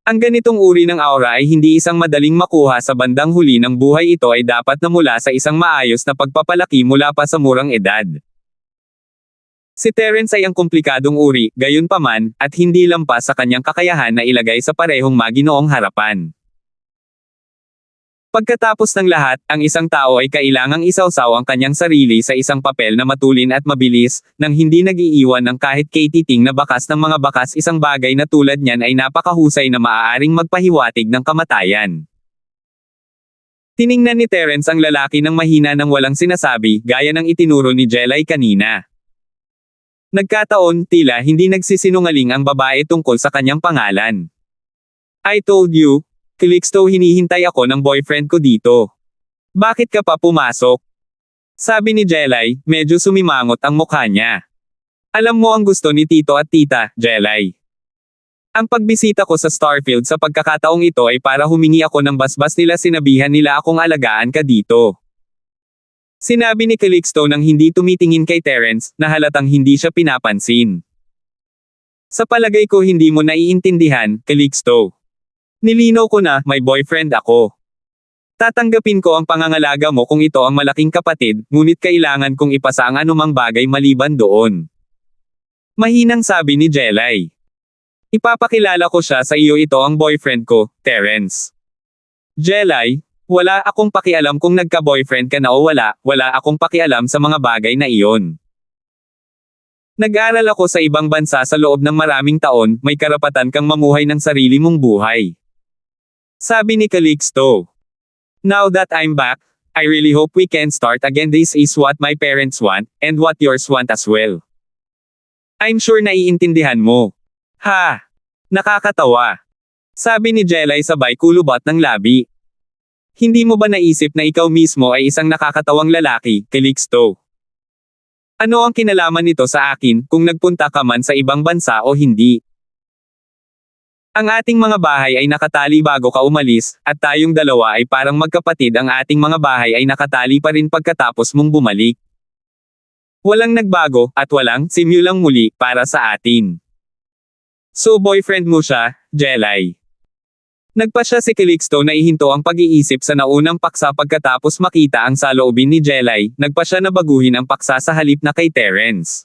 S1: Ang ganitong uri ng aura ay hindi isang madaling makuha sa bandang huli ng buhay. Ito ay dapat na mula sa isang maayos na pagpapalaki mula pa sa murang edad. Si Terence ay ang komplikadong uri, gayunpaman, at hindi lampas sa kanyang kakayahan na ilagay sa parehong maginoong harapan. Pagkatapos ng lahat, ang isang tao ay kailangang isawsaw ang kanyang sarili sa isang papel na matulin at mabilis, nang hindi nag-iiwan ng kahit katiting na bakas ng mga bakas. Isang bagay na tulad niyan ay napakahusay na maaaring magpahiwatig ng kamatayan. Tiningnan ni Terence ang lalaki ng mahina nang walang sinasabi, gaya ng itinuro ni Jelay kanina. Nagkataon, tila hindi nagsisinungaling ang babae tungkol sa kanyang pangalan. I told you. Calixto, hinihintay ako ng boyfriend ko dito. Bakit ka pa pumasok? Sabi ni Jelay, medyo sumimangot ang mukha niya. Alam mo ang gusto ni Tito at Tita, Jelay. Ang pagbisita ko sa Starfield sa pagkakataong ito ay para humingi ako ng basbas nila. Sinabihan nila akong alagaan ka dito. Sinabi ni Calixto nang hindi tumitingin kay Terence, na halatang hindi siya pinapansin. Sa palagay ko hindi mo naiintindihan, Calixto. Nilinaw ko na, may boyfriend ako. Tatanggapin ko ang pangangalaga mo kung ito ang malaking kapatid, ngunit kailangan kong ipasa ang anumang bagay maliban doon. Mahinang sabi ni Jelay. Ipapakilala ko siya sa iyo. Ito ang boyfriend ko, Terence. Jelay, wala akong pakialam kung nagka-boyfriend ka na o wala akong pakialam sa mga bagay na iyon. Nag-aral ako sa ibang bansa sa loob ng maraming taon, may karapatan kang mamuhay ng sarili mong buhay. Sabi ni Calixto. Now that I'm back, I really hope we can start again. This is what my parents want, and what yours want as well. I'm sure naiintindihan mo. Ha! Nakakatawa. Sabi ni Jelay sabay kulubot ng labi. Hindi mo ba naisip na ikaw mismo ay isang nakakatawang lalaki, Calixto? Ano ang kinalaman nito sa akin kung nagpunta ka man sa ibang bansa o hindi? Ang ating mga bahay ay nakatali bago ka umalis, at tayong dalawa ay parang magkapatid, ang ating mga bahay ay nakatali pa rin pagkatapos mong bumalik. Walang nagbago, at walang simulang muli para sa atin. So boyfriend mo siya, Jelay. Nagpa siya si Calixto na ihinto ang pag-iisip sa naunang paksa pagkatapos makita ang saloobin ni Jelay, nagpa siya na baguhin ang paksa sa halip na kay Terence.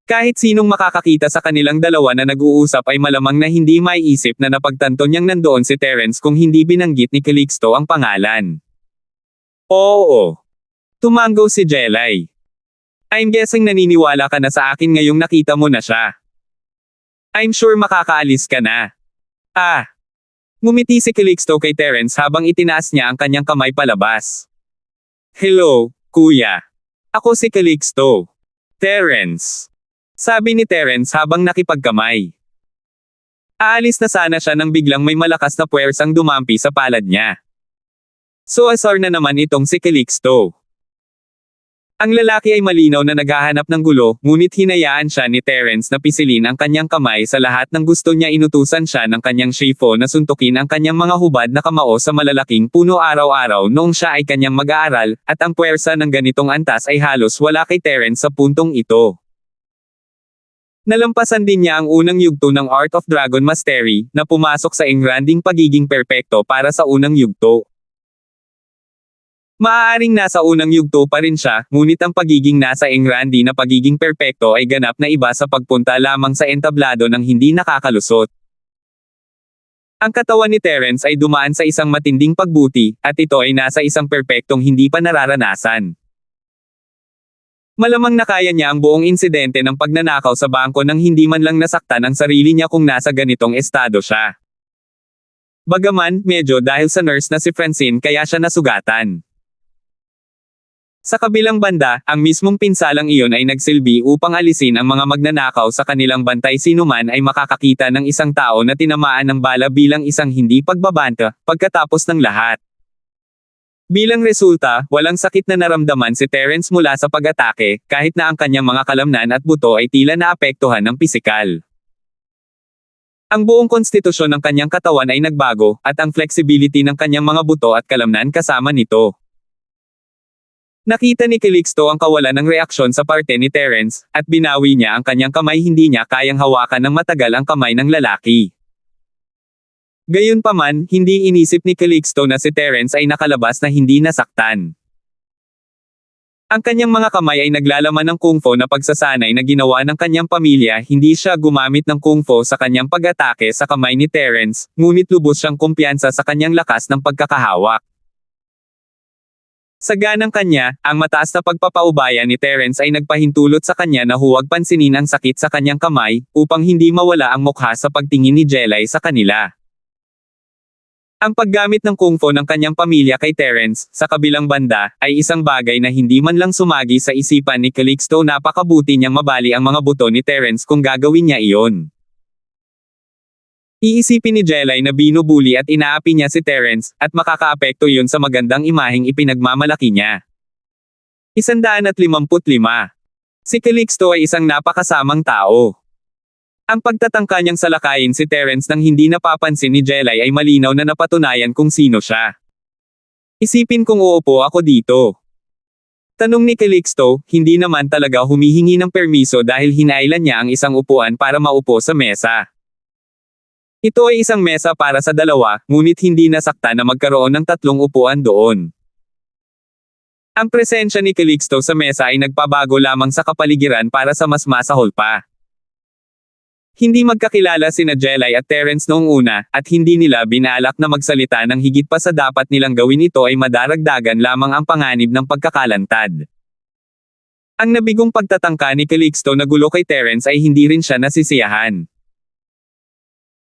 S1: Kahit sinong makakakita sa kanilang dalawa na nag-uusap ay malamang na hindi maiisip na napagtanto niyang nandoon si Terence kung hindi binanggit ni Calixto ang pangalan. Oo. Tumango si Jelay. I'm guessing naniniwala ka na sa akin ngayong nakita mo na siya. I'm sure makakaalis ka na. Ngumiti si Calixto kay Terence habang itinaas niya ang kanyang kamay palabas. Hello, kuya. Ako si Calixto. Terence. Sabi ni Terence habang nakipagkamay. Aalis na sana siya nang biglang may malakas na puwersang dumampi sa palad niya. So asar na naman itong si Calixto. Ang lalaki ay malinaw na naghahanap ng gulo, ngunit hinayaan siya ni Terence na pisilin ang kanyang kamay sa lahat ng gusto niya. Inutusan siya ng kanyang chiefo na suntukin ang kanyang mga hubad na kamao sa malalaking puno araw-araw noong siya ay kanyang mag-aaral, at ang puwersa ng ganitong antas ay halos wala kay Terence sa puntong ito. Nalampasan din niya ang unang yugto ng Art of Dragon Mastery, na pumasok sa engranding pagiging perpekto para sa unang yugto. Maaaring nasa unang yugto pa rin siya, ngunit ang pagiging nasa engrandi na pagiging perpekto ay ganap na iba sa pagpunta lamang sa entablado ng hindi nakakalusot. Ang katawan ni Terence ay dumaan sa isang matinding pagbuti, at ito ay nasa isang perpektong hindi pa nararanasan. Malamang na kaya niya ang buong insidente ng pagnanakaw sa bangko nang hindi man lang nasaktan ang sarili niya kung nasa ganitong estado siya. Bagaman, medyo dahil sa nurse na si Francine kaya siya nasugatan. Sa kabilang banda, ang mismong pinsalang iyon ay nagsilbi upang alisin ang mga magnanakaw sa kanilang bantay. Sino man ay makakakita ng isang tao na tinamaan ng bala bilang isang hindi pagbabanta, pagkatapos ng lahat. Bilang resulta, walang sakit na naramdaman si Terence mula sa pag-atake, kahit na ang kanyang mga kalamnan at buto ay tila naapektuhan ng pisikal. Ang buong konstitusyon ng kanyang katawan ay nagbago, at ang flexibility ng kanyang mga buto at kalamnan kasama nito. Nakita ni Calixto ang kawalan ng reaksyon sa parte ni Terence, at binawi niya ang kanyang kamay. Hindi niya kayang hawakan ng matagal ang kamay ng lalaki. Gayunpaman, hindi inisip ni Calixto na si Terence ay nakalabas na hindi nasaktan. Ang kanyang mga kamay ay naglalaman ng kung fu na pagsasanay na ginawa ng kanyang pamilya. Hindi siya gumamit ng kung fu sa kanyang pag-atake sa kamay ni Terence, ngunit lubos siyang kumpiyansa sa kanyang lakas ng pagkakahawak. Sa ganang kanya, ang mataas na pagpapaubaya ni Terence ay nagpahintulot sa kanya na huwag pansinin ang sakit sa kanyang kamay, upang hindi mawala ang mukha sa pagtingin ni Jelay sa kanila. Ang paggamit ng kung fu ng kanyang pamilya kay Terence, sa kabilang banda, ay isang bagay na hindi man lang sumagi sa isipan ni Calixto. Napakabuti niyang mabali ang mga buto ni Terence kung gagawin niya iyon. Iisipin ni Jelay na binubuli at inaapi niya si Terence, at makakaapekto yun sa magandang imaheng ipinagmamalaki niya. 155. Si Calixto ay isang napakasamang tao. Ang pagtatangka niyang salakayin si Terence nang hindi napapansin ni Jelay ay malinaw na napatunayan kung sino siya. Isipin kung uupo ako dito. Tanong ni Calixto, hindi naman talaga humihingi ng permiso dahil hinailan niya ang isang upuan para maupo sa mesa. Ito ay isang mesa para sa dalawa, ngunit hindi nasakta na magkaroon ng 3 upuan doon. Ang presensya ni Calixto sa mesa ay nagpabago lamang sa kapaligiran para sa mas masahol pa. Hindi magkakilala sina Jelay at Terence noong una, at hindi nila binalak na magsalita ng higit pa sa dapat nilang gawin. Ito ay madaragdagan lamang ang panganib ng pagkakalantad. Ang nabigong pagtatangka ni Calixto na gulo kay Terence ay hindi rin siya nasisiyahan.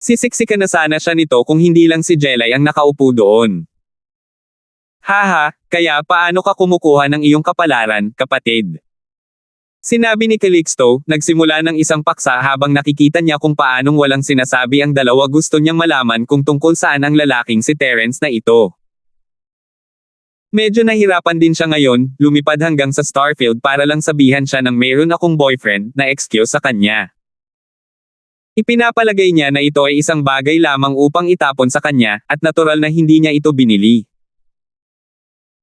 S1: Sisiksikan na sana siya nito kung hindi lang si Jelay ang nakaupo doon. Haha, kaya paano ka kumukuha ng iyong kapalaran, kapatid? Sinabi ni Calixto, nagsimula ng isang paksa habang nakikita niya kung paanong walang sinasabi ang dalawa. Gusto niyang malaman kung tungkol saan ang lalaking si Terence na ito. Medyo nahirapan din siya ngayon, lumipad hanggang sa Starfield para lang sabihan siya ng mayroon akong boyfriend na excuse sa kanya. Ipinapalagay niya na ito ay isang bagay lamang upang itapon sa kanya, at natural na hindi niya ito binili.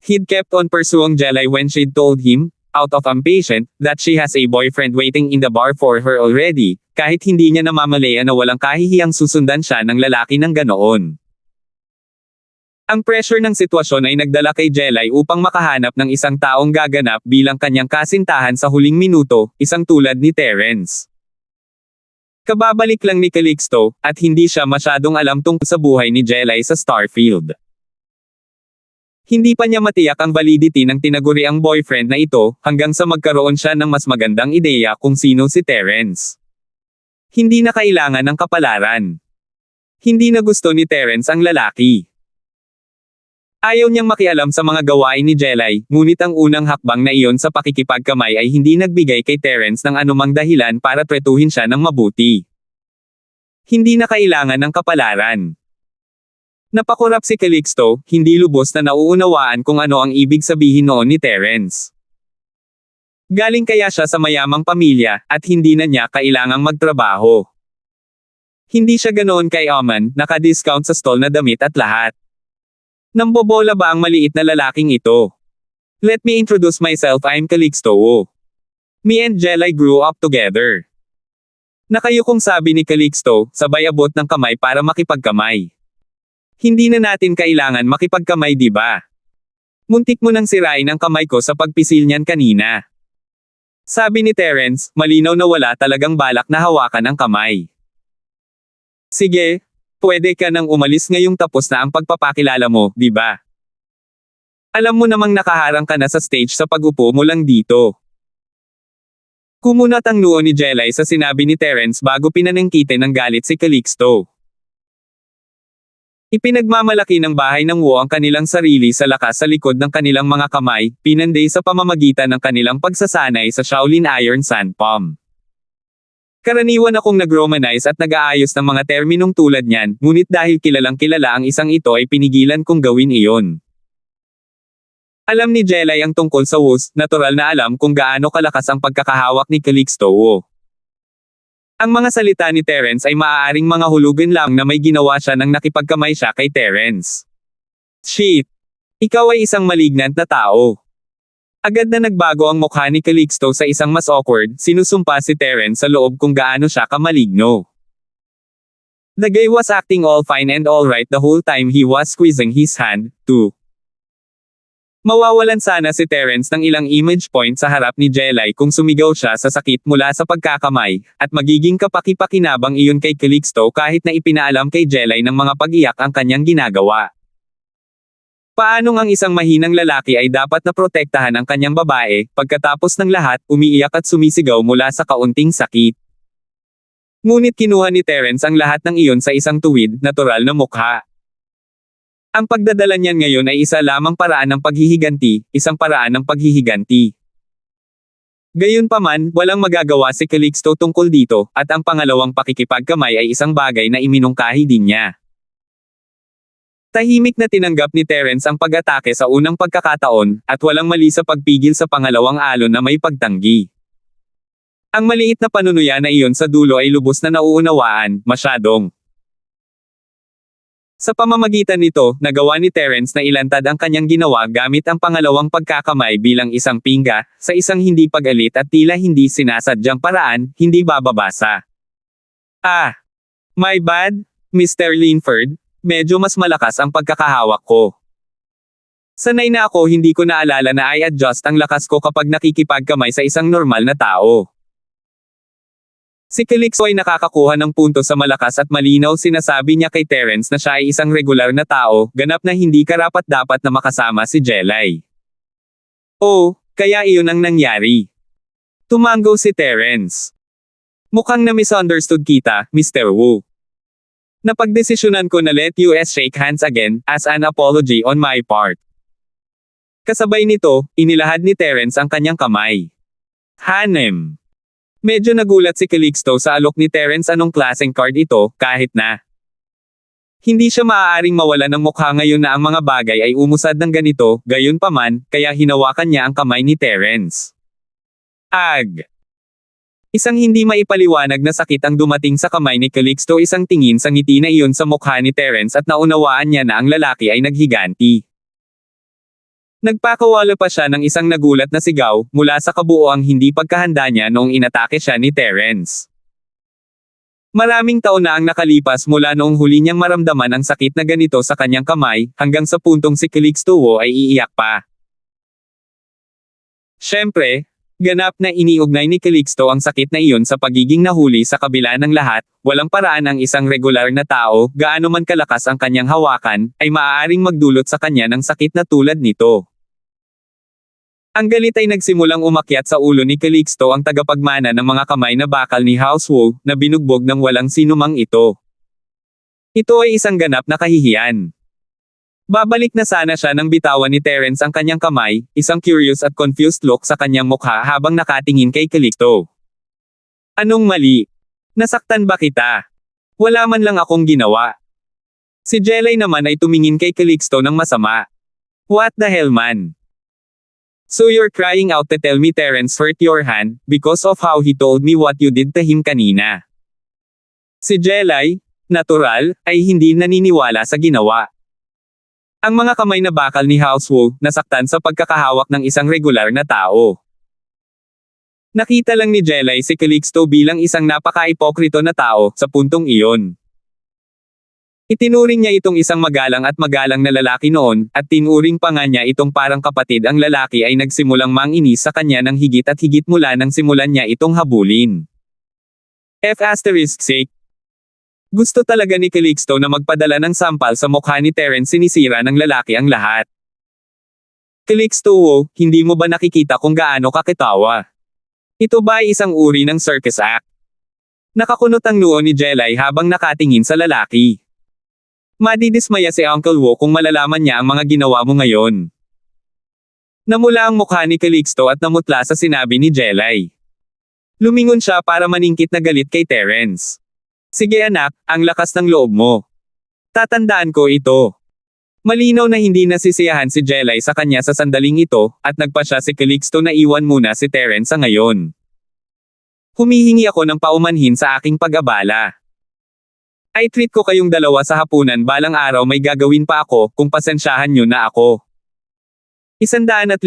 S1: He'd kept on pursuing Jelly when she'd told him, out of impatient, that she has a boyfriend waiting in the bar for her already, kahit hindi niya namamalayan na walang kahihiyang susundan siya ng lalaki ng ganoon. Ang pressure ng sitwasyon ay nagdala kay Jelly upang makahanap ng isang taong gaganap bilang kanyang kasintahan sa huling minuto, isang tulad ni Terence. Kababalik lang ni Calixto, at hindi siya masyadong alam tungkol sa buhay ni Jelly sa Starfield. Hindi pa niya matiyak ang validity ng tinaguriang boyfriend na ito, hanggang sa magkaroon siya ng mas magandang ideya kung sino si Terence. Hindi na kailangan ng kapalaran. Hindi na gusto ni Terence ang lalaki. Ayaw niyang makialam sa mga gawain ni Jelly, ngunit ang unang hakbang na iyon sa pakikipagkamay ay hindi nagbigay kay Terence ng anumang dahilan para tretuhin siya ng mabuti. Hindi na kailangan ng kapalaran. Napakurap si Calixto, hindi lubos na nauunawaan kung ano ang ibig sabihin noon ni Terence. Galing kaya siya sa mayamang pamilya, at hindi na niya kailangang magtrabaho. Hindi siya ganoon kayaman, naka-discount sa stall na damit at lahat. Nambobola ba ang maliit na lalaking ito? Let me introduce myself, I'm Calixto. Me and Jelly grew up together. Nakayukong sabi ni Calixto, sabay abot ng kamay para makipagkamay. Hindi na natin kailangan makipagkamay, di ba? Muntik mo nang sirain ang kamay ko sa pagpisil niyan kanina. Sabi ni Terence, malinaw na wala talagang balak na hawakan ang kamay. Sige, pwede ka nang umalis ngayong tapos na ang pagpapakilala mo, di ba? Alam mo namang nakaharang ka na sa stage sa pag-upo mo lang dito. Kumunat ang noo ni Jelly sa sinabi ni Terence bago pinanangkitin ng galit si Calixto. Ipinagmamalaki ng bahay ng Wu ang kanilang sarili sa lakas sa likod ng kanilang mga kamay, pinanday sa pamamagitan ng kanilang pagsasanay sa Shaolin Iron Sand Palm. Karaniwan akong nag-romanize at nag-aayos ng mga terminong tulad niyan, ngunit dahil kilalang kilala ang isang ito ay pinigilan kong gawin iyon. Alam ni Jelly ang tungkol sa Wus, natural na alam kung gaano kalakas ang pagkakahawak ni Calixto Wu. Ang mga salita ni Terence ay maaaring mga hulugan lang na may ginawa siya nang nakipagkamay siya kay Terence. Shit! Ikaw ay isang malignant na tao. Agad na nagbago ang mukha ni Calixto sa isang mas awkward, sinusumpa si Terence sa loob kung gaano siya kamaligno. The guy was acting all fine and all right the whole time he was squeezing his hand, too. Mawawalan sana si Terence ng ilang image point sa harap ni Jelly kung sumigaw siya sa sakit mula sa pagkakamay, at magiging kapaki-pakinabang iyon kay Calixto kahit na ipinaalam kay Jelly ng mga pag-iyak ang kanyang ginagawa. Paano ang isang mahinang lalaki ay dapat na protektahan ang kanyang babae, pagkatapos ng lahat, umiiyak at sumisigaw mula sa kaunting sakit. Ngunit kinuha ni Terence ang lahat ng iyon sa isang tuwid, natural na mukha. Ang pagdadala niyan ngayon ay isa lamang paraan ng paghihiganti, isang paraan ng paghihiganti. Gayunpaman, walang magagawa si Calixto tungkol dito, at ang pangalawang pakikipagkamay ay isang bagay na iminungkahi din niya. Tahimik na tinanggap ni Terence ang pag-atake sa unang pagkakataon, at walang mali sa pagpigil sa pangalawang alon na may pagtanggi. Ang maliit na panunuya na iyon sa dulo ay lubos na nauunawaan, masyadong. Sa pamamagitan nito, nagawa ni Terence na ilantad ang kanyang ginawa gamit ang pangalawang pagkakamay bilang isang pingga, sa isang hindi pag-alit at tila hindi sinasadyang paraan, hindi bababasa. Ah! My bad, Mr. Linford, medyo mas malakas ang pagkakahawak ko. Sanay na ako, hindi ko naalala na i-adjust ang lakas ko kapag nakikipagkamay sa isang normal na tao. Si Calixto ay nakakakuha ng punto sa malakas at malinaw sinasabi niya kay Terence na siya ay isang regular na tao, ganap na hindi karapat-dapat na makasama si Jelly. Oh, kaya iyon ang nangyari. Tumango si Terence. Mukhang na-misunderstood kita, Mr. Wu. Napagdesisyonan ko na let us shake hands again, as an apology on my part. Kasabay nito, inilahad ni Terence ang kanyang kamay. Hanem. Medyo nagulat si Calixto sa alok ni Terence, anong klaseng card ito, kahit na hindi siya maaaring mawala ng mukha ngayon na ang mga bagay ay umusad ng ganito, gayunpaman, kaya hinawakan niya ang kamay ni Terence. Ag! Isang hindi maipaliwanag na sakit ang dumating sa kamay ni Calixto, isang tingin sa ngiti na iyon sa mukha ni Terence at naunawaan niya na ang lalaki ay naghiganti. Nagpakawala pa siya ng isang nagulat na sigaw, mula sa kabuoang hindi pagkahanda niya noong inatake siya ni Terence. Maraming taon na ang nakalipas mula noong huli niyang maramdaman ang sakit na ganito sa kanyang kamay, hanggang sa puntong si Calixto ay iiyak pa. Siyempre, ganap na iniugnay ni Calixto ang sakit na iyon sa pagiging nahuli. Sa kabila ng lahat, walang paraan ang isang regular na tao, gaano man kalakas ang kanyang hawakan, ay maaaring magdulot sa kanya ng sakit na tulad nito. Ang galit ay nagsimulang umakyat sa ulo ni Calixto, ang tagapagmana ng mga kamay na bakal ni House Wu, na binugbog ng walang sinumang ito. Ito ay isang ganap na kahihiyan. Babalik na sana siya nang bitawan ni Terence ang kanyang kamay, isang curious at confused look sa kanyang mukha habang nakatingin kay Calixto. Anong mali? Nasaktan ba kita? Wala man lang akong ginawa. Si Jelay naman ay tumingin kay Calixto ng masama. What the hell, man? So you're crying out to tell me Terence hurt your hand, because of how he told me what you did to him kanina. Si Jelay, natural, ay hindi naniniwala sa ginawa. Ang mga kamay na bakal ni House Wu, nasaktan sa pagkakahawak ng isang regular na tao. Nakita lang ni Jelay si Calixto bilang isang napaka-ipokrito na tao, sa puntong iyon. Itinuring niya itong isang magalang na lalaki noon, at tinuring pa nga niya itong parang kapatid. Ang lalaki ay nagsimulang manginis sa kanya ng higit at higit mula nang simulan niya itong habulin. *6. Gusto talaga ni Calixto na magpadala ng sampal sa mukha ni Terence, sinisira ng lalaki ang lahat. Calixto, hindi mo ba nakikita kung gaano kakitawa? Ito ba ay isang uri ng circus act? Nakakunot ang noo ni Jelay habang nakatingin sa lalaki. Madidismaya si Uncle Wu kung malalaman niya ang mga ginawa mo ngayon. Namula ang mukha ni Calixto at namutla sa sinabi ni Jelay. Lumingon siya para maningkit na galit kay Terence. Sige anak, ang lakas ng loob mo. Tatandaan ko ito. Malinaw na hindi nasisiyahan si Jelay sa kanya sa sandaling ito, at nagpa siya si Calixto na iwan muna si Terence sa ngayon. Humihingi ako ng paumanhin sa aking pag-abala. I treat ko kayong dalawa sa hapunan, balang araw may gagawin pa ako, kung pasensyahan nyo na ako. 156.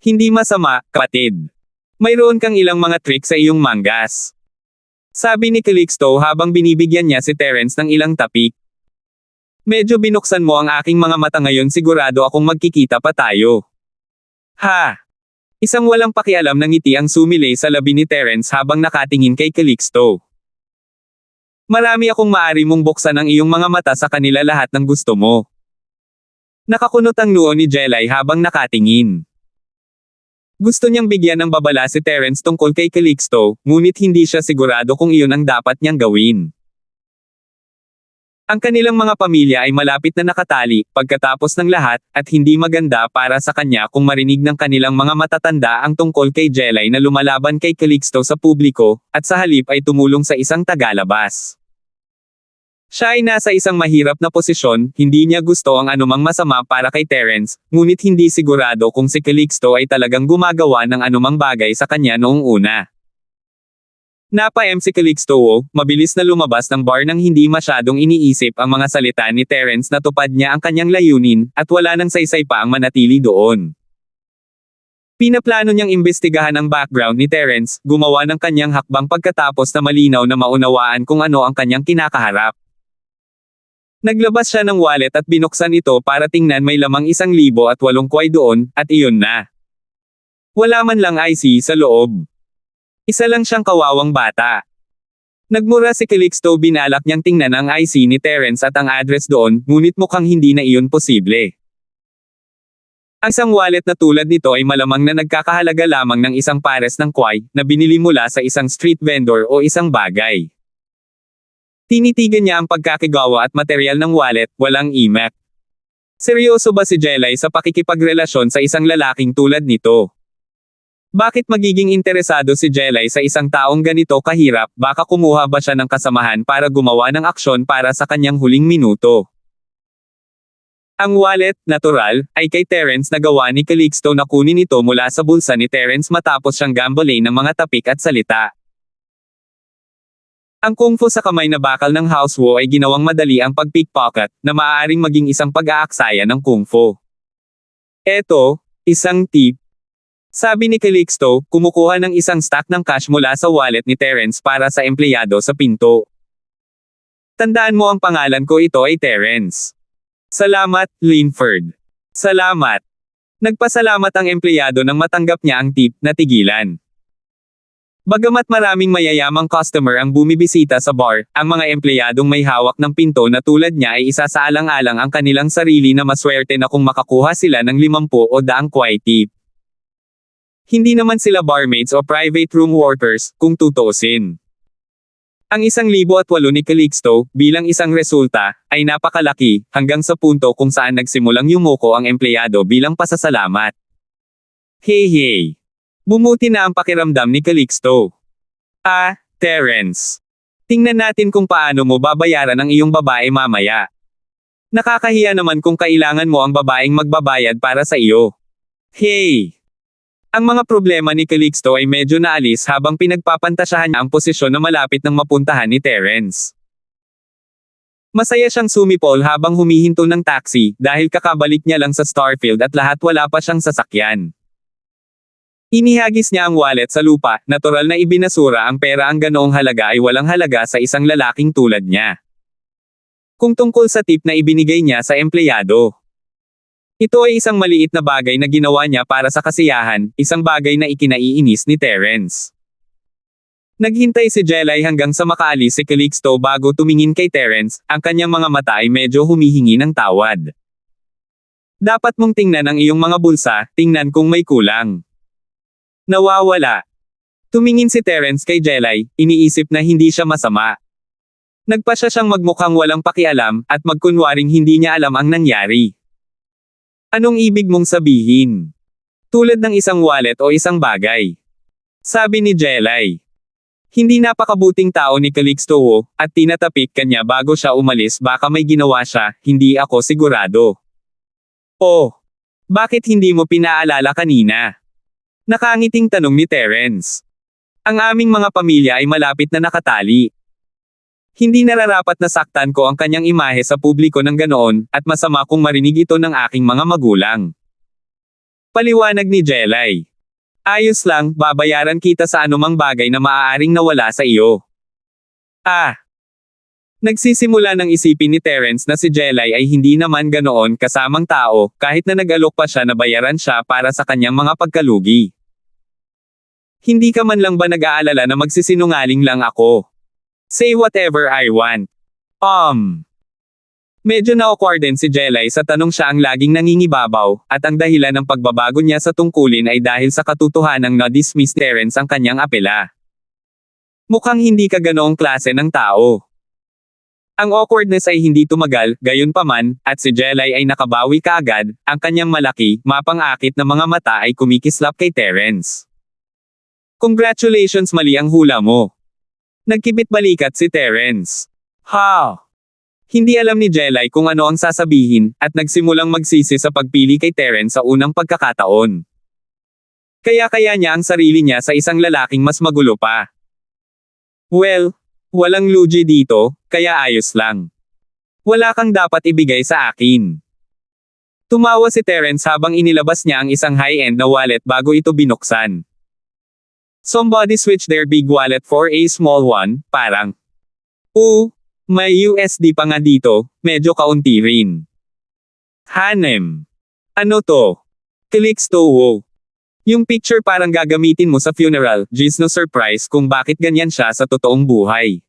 S1: Hindi masama, kapatid. Mayroon kang ilang mga trick sa iyong manggas. Sabi ni Calixto habang binibigyan niya si Terence ng ilang tapik. Medyo binuksan mo ang aking mga mata ngayon, sigurado akong magkikita pa tayo. Ha! Isang walang pakialam na ngiti ang sumilay sa labi ni Terence habang nakatingin kay Calixto. Marami akong maari mong buksan ang iyong mga mata sa kanila lahat ng gusto mo. Nakakunot ang noo ni Jelay habang nakatingin. Gusto niyang bigyan ng babala si Terence tungkol kay Calixto, ngunit hindi siya sigurado kung iyon ang dapat niyang gawin. Ang kanilang mga pamilya ay malapit na nakatali, pagkatapos ng lahat, at hindi maganda para sa kanya kung marinig ng kanilang mga matatanda ang tungkol kay Jelay na lumalaban kay Calixto sa publiko, at sa halip ay tumulong sa isang tagalabas. Siya ay nasa isang mahirap na posisyon, hindi niya gusto ang anumang masama para kay Terence, ngunit hindi sigurado kung si Calixto ay talagang gumagawa ng anumang bagay sa kanya noong una. Napa-M si Calixto, mabilis na lumabas ng bar nang hindi masyadong iniisip ang mga salita ni Terence. Natupad niya ang kanyang layunin, at wala nang saysay pa ang manatili doon. Pinaplano niyang imbestigahan ang background ni Terence, gumawa ng kanyang hakbang pagkatapos na malinaw na maunawaan kung ano ang kanyang kinakaharap. Naglabas siya ng wallet at binuksan ito para tingnan, may lamang 1,008 kway doon, at iyon na. Wala man lang IC sa loob. Isa lang siyang kawawang bata. Nagmura si Calixto, binalak niyang tingnan ang IC ni Terence at ang address doon, ngunit mukhang hindi na iyon posible. Ang isang wallet na tulad nito ay malamang na nagkakahalaga lamang ng isang pares ng kway, na binili mula sa isang street vendor o isang bagay. Tinitigan niya ang pagkakagawa at material ng wallet, walang imak. Seryoso ba si Jelay sa pakikipagrelasyon sa isang lalaking tulad nito? Bakit magiging interesado si Jelay sa isang taong ganito kahirap? Baka kumuha ba siya ng kasamahan para gumawa ng aksyon para sa kanyang huling minuto? Ang wallet, natural, ay kay Terence na gawa ni Calixto na kunin ito mula sa bulsa ni Terence matapos siyang gambolain ng mga tapik at salita. Ang kung fu sa kamay na bakal ng housewo ay ginawang madali ang pag-pickpocket na maaaring maging isang pag-aaksaya ng kung fu. Eto, isang tip. Sabi ni Calixto, kumukuha ng isang stack ng cash mula sa wallet ni Terence para sa empleyado sa pinto. Tandaan mo ang pangalan ko, ito ay Terence. Salamat, Linford. Salamat. Nagpasalamat ang empleyado nang matanggap niya ang tip na tigilan. Bagamat maraming mayayamang customer ang bumibisita sa bar, ang mga empleyadong may hawak ng pinto na tulad niya ay isasaalang-alang ang kanilang sarili na maswerte na kung makakuha sila ng 50 o 100 kway tip. Hindi naman sila barmaids o private room workers, kung tutuusin. Ang 1,008 ni Calixto, bilang isang resulta, ay napakalaki, hanggang sa punto kung saan nagsimulang yumuko ang empleyado bilang pasasalamat. Hey! Bumuti na ang pakiramdam ni Calixto. Terence. Tingnan natin kung paano mo babayaran ang iyong babae mamaya. Nakakahiya naman kung kailangan mo ang babaeng magbabayad para sa iyo. Hey! Ang mga problema ni Calixto ay medyo naalis habang pinagpapantasyahan niya ang posisyon na malapit ng mapuntahan ni Terence. Masaya siyang sumipol habang humihinto ng taxi dahil kakabalik niya lang sa Starfield at lahat wala pa siyang sasakyan. Inihagis niya ang wallet sa lupa, natural na ibinasura ang pera, ang ganoong halaga ay walang halaga sa isang lalaking tulad niya. Kung tungkol sa tip na ibinigay niya sa empleyado. Ito ay isang maliit na bagay na ginawa niya para sa kasiyahan, isang bagay na ikinaiinis ni Terence. Naghintay si Jelay hanggang sa makaalis si Calixto bago tumingin kay Terence, ang kanyang mga mata ay medyo humihingi ng tawad. Dapat mong tingnan ang iyong mga bulsa, tingnan kung may kulang. Nawawala. Tumingin si Terence kay Jelay, iniisip na hindi siya masama. Nagpasya siyang magmukhang walang pakialam, at magkunwaring hindi niya alam ang nangyari. Anong ibig mong sabihin? Tulad ng isang wallet o isang bagay. Sabi ni Jelay. Hindi napakabuting tao ni Calixto, at tinatapik kanya bago siya umalis, baka may ginawa siya, hindi ako sigurado. Oh, bakit hindi mo pinaalala kanina? Nakangiting tanong ni Terence. Ang aming mga pamilya ay malapit na nakatali. Hindi nararapat na saktan ko ang kanyang imahe sa publiko ng ganoon, at masama kung marinig ito ng aking mga magulang. Paliwanag ni Jelay. Ayos lang, babayaran kita sa anumang bagay na maaaring nawala sa iyo. Nagsisimula ng isipin ni Terence na si Jelay ay hindi naman ganoon kasamang tao, kahit na nag-alok pa siya na bayaran siya para sa kanyang mga pagkalugi. Hindi ka man lang ba nag-aalala na magsisinungaling lang ako? Say whatever I want. Medyo na-awkward din si Jelay sa tanong, siya ang laging nangingibabaw, at ang dahilan ng pagbabago niya sa tungkulin ay dahil sa katotohanang na-dismiss Terence ang kanyang apela. Mukhang hindi ka ganoong klase ng tao. Ang awkwardness ay hindi tumagal, gayunpaman, at si Jelay ay nakabawi kaagad, ang kanyang malaki, mapang-akit na mga mata ay kumikislap kay Terence. Congratulations, mali ang hula mo. Nagkibit balikat si Terence. Hindi alam ni Jelay kung ano ang sasabihin, at nagsimulang magsisi sa pagpili kay Terence sa unang pagkakataon. Kaya niya ang sarili niya sa isang lalaking mas magulo pa. Well, walang lugi dito, kaya ayos lang. Wala kang dapat ibigay sa akin. Tumawa si Terence habang inilabas niya ang isang high-end na wallet bago ito binuksan. Somebody switch their big wallet for a small one, parang. May USD pa nga dito, medyo kaunti rin. Hanem. Ano to? Calixto, Yung picture parang gagamitin mo sa funeral, just no surprise kung bakit ganyan siya sa totoong buhay.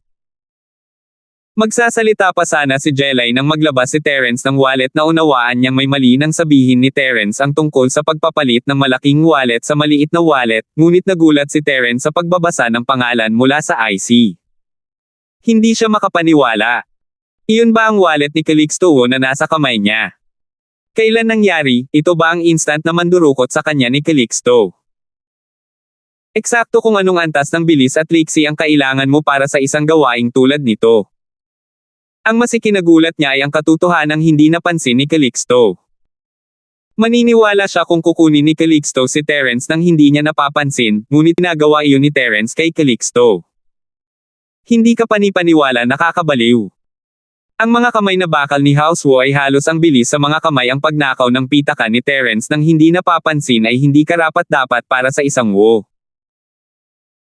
S1: Magsasalita pa sana si Jelay nang maglabas si Terence ng wallet na unawaan niyang may mali nang sabihin ni Terence ang tungkol sa pagpapalit ng malaking wallet sa maliit na wallet, ngunit nagulat si Terence sa pagbabasa ng pangalan mula sa IC. Hindi siya makapaniwala. Iyon ba ang wallet ni Calixto na nasa kamay niya? Kailan nangyari? Ito ba ang instant na mandurukot sa kanya ni Calixto? Eksakto kung anong antas ng bilis at liksi ang kailangan mo para sa isang gawaing tulad nito. Ang mas ikinagulat niya ay ang katotohanang hindi napansin ni Calixto. Maniniwala siya kung kukunin ni Calixto si Terence nang hindi niya napapansin, ngunit ginagawa iyon ni Terence kay Calixto. Hindi ka panipaniwala, nakakabaliw. Ang mga kamay na bakal ni Housewo ay halos ang bilis sa mga kamay ang pagnakaw ng pitaka ni Terence nang hindi napapansin ay hindi karapat-dapat para sa isang wo.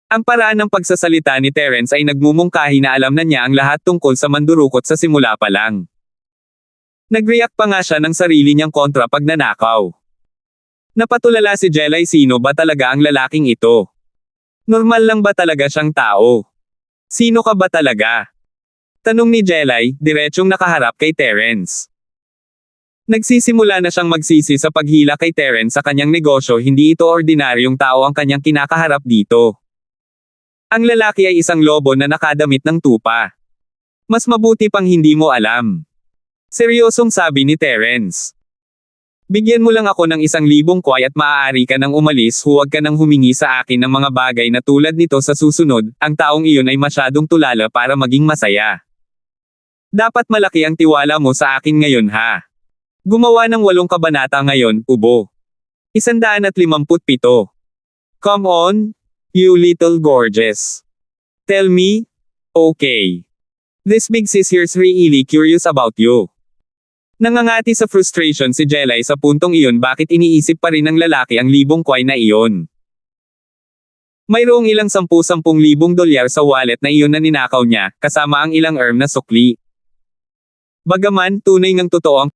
S1: Ang paraan ng pagsasalita ni Terence ay nagmumungkahi na alam na niya ang lahat tungkol sa mandurukot sa simula pa lang. Nag-react pa nga siya ng sarili niyang kontra pagnanakaw. Napatulala si Jelay, sino ba talaga ang lalaking ito? Normal lang ba talaga siyang tao? Sino ka ba talaga? Tanong ni Jelay, diretsyong nakaharap kay Terence. Nagsisimula na siyang magsisi sa paghila kay Terence sa kanyang negosyo, hindi ito ordinaryong tao ang kanyang kinakaharap dito. Ang lalaki ay isang lobo na nakadamit ng tupa. Mas mabuti pang hindi mo alam. Seryosong sabi ni Terence. Bigyan mo lang ako ng 1,000 kway at maaari ka nang umalis, huwag ka nang humingi sa akin ng mga bagay na tulad nito sa susunod, ang taong iyon ay masyadong tulala para maging masaya. Dapat malaki ang tiwala mo sa akin ngayon, ha? Gumawa ng 8 kabanata ngayon, ubo. 157. Come on, you little gorgeous. Tell me? Okay. This big sis here's really curious about you. Nangangati sa frustration si Jelay sa puntong iyon, bakit iniisip pa rin ng lalaki ang 1,000 kway na iyon. Mayroong ilang 10,000 dolyar sa wallet na iyon na ninakaw niya, kasama ang ilang na sukli. Bagaman tunay ngang totoo ang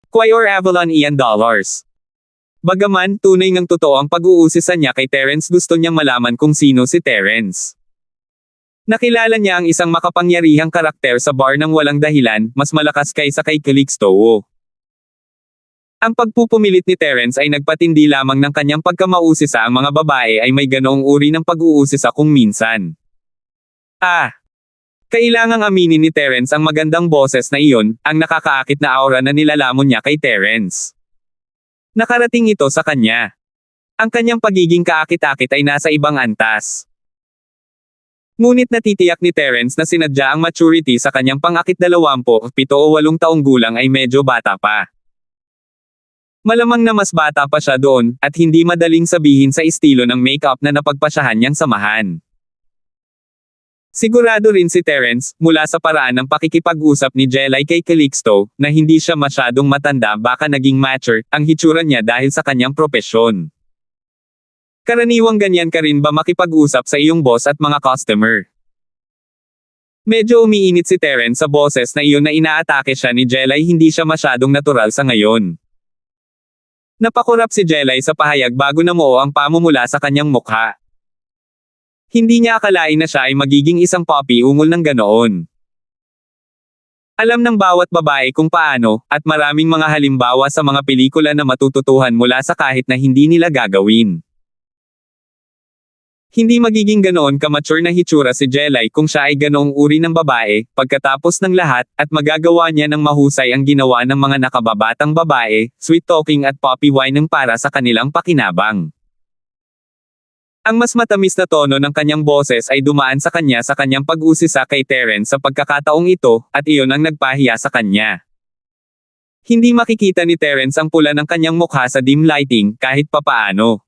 S1: kway or Avalon Ian dollars. Bagaman tunay ngang totoo ang pag-uusisa niya kay Terence, gusto niyang malaman kung sino si Terence. Nakilala niya ang isang makapangyarihang karakter sa bar ng walang dahilan, mas malakas kaysa kay Calixto. Ang pagpupumilit ni Terence ay nagpatindi lamang ng kanyang pagkamausisa. Ang mga babae ay may ganoong uri ng pag-uusisa kung minsan. Kailangang aminin ni Terence ang magandang boses na iyon, ang nakakaakit na aura na nilalamon niya kay Terence. Nakarating ito sa kanya. Ang kanyang pagiging kaakit-akit ay nasa ibang antas. Ngunit natitiyak ni Terence na sinadya ang maturity sa kanyang pang-akit. 27 o 8 taong gulang ay medyo bata pa. Malamang na mas bata pa siya doon, at hindi madaling sabihin sa estilo ng makeup na napagpasyahan niyang samahan. Sigurado rin si Terence, mula sa paraan ng pakikipag-usap ni Jelay kay Calixto, na hindi siya masyadong matanda, baka naging mature ang hitsura niya dahil sa kanyang propesyon. Karaniwang ganyan ka rin ba makipag-usap sa iyong boss at mga customer? Medyo umiinit si Terence sa boses na iyon na inaatake siya ni Jelay, hindi siya masyadong natural sa ngayon. Napakurap si Jelay sa pahayag bago namuo ang pamumula sa kanyang mukha. Hindi niya akalain na siya ay magiging isang poppy ungol ng ganoon. Alam ng bawat babae kung paano, at maraming mga halimbawa sa mga pelikula na matututuhan mula sa kahit na hindi nila gagawin. Hindi magiging ganoon ka-mature na hitsura si Jelay kung siya ay ganoong uri ng babae, pagkatapos ng lahat, at magagawa niya ng mahusay ang ginawa ng mga nakababatang babae, sweet talking at poppy whining para sa kanilang pakinabang. Ang mas matamis na tono ng kanyang boses ay dumaan sa kanyang pag-usisa kay Terence sa pagkakataong ito, at iyon ang nagpahiya sa kanya. Hindi makikita ni Terence ang pula ng kanyang mukha sa dim lighting, kahit papaano.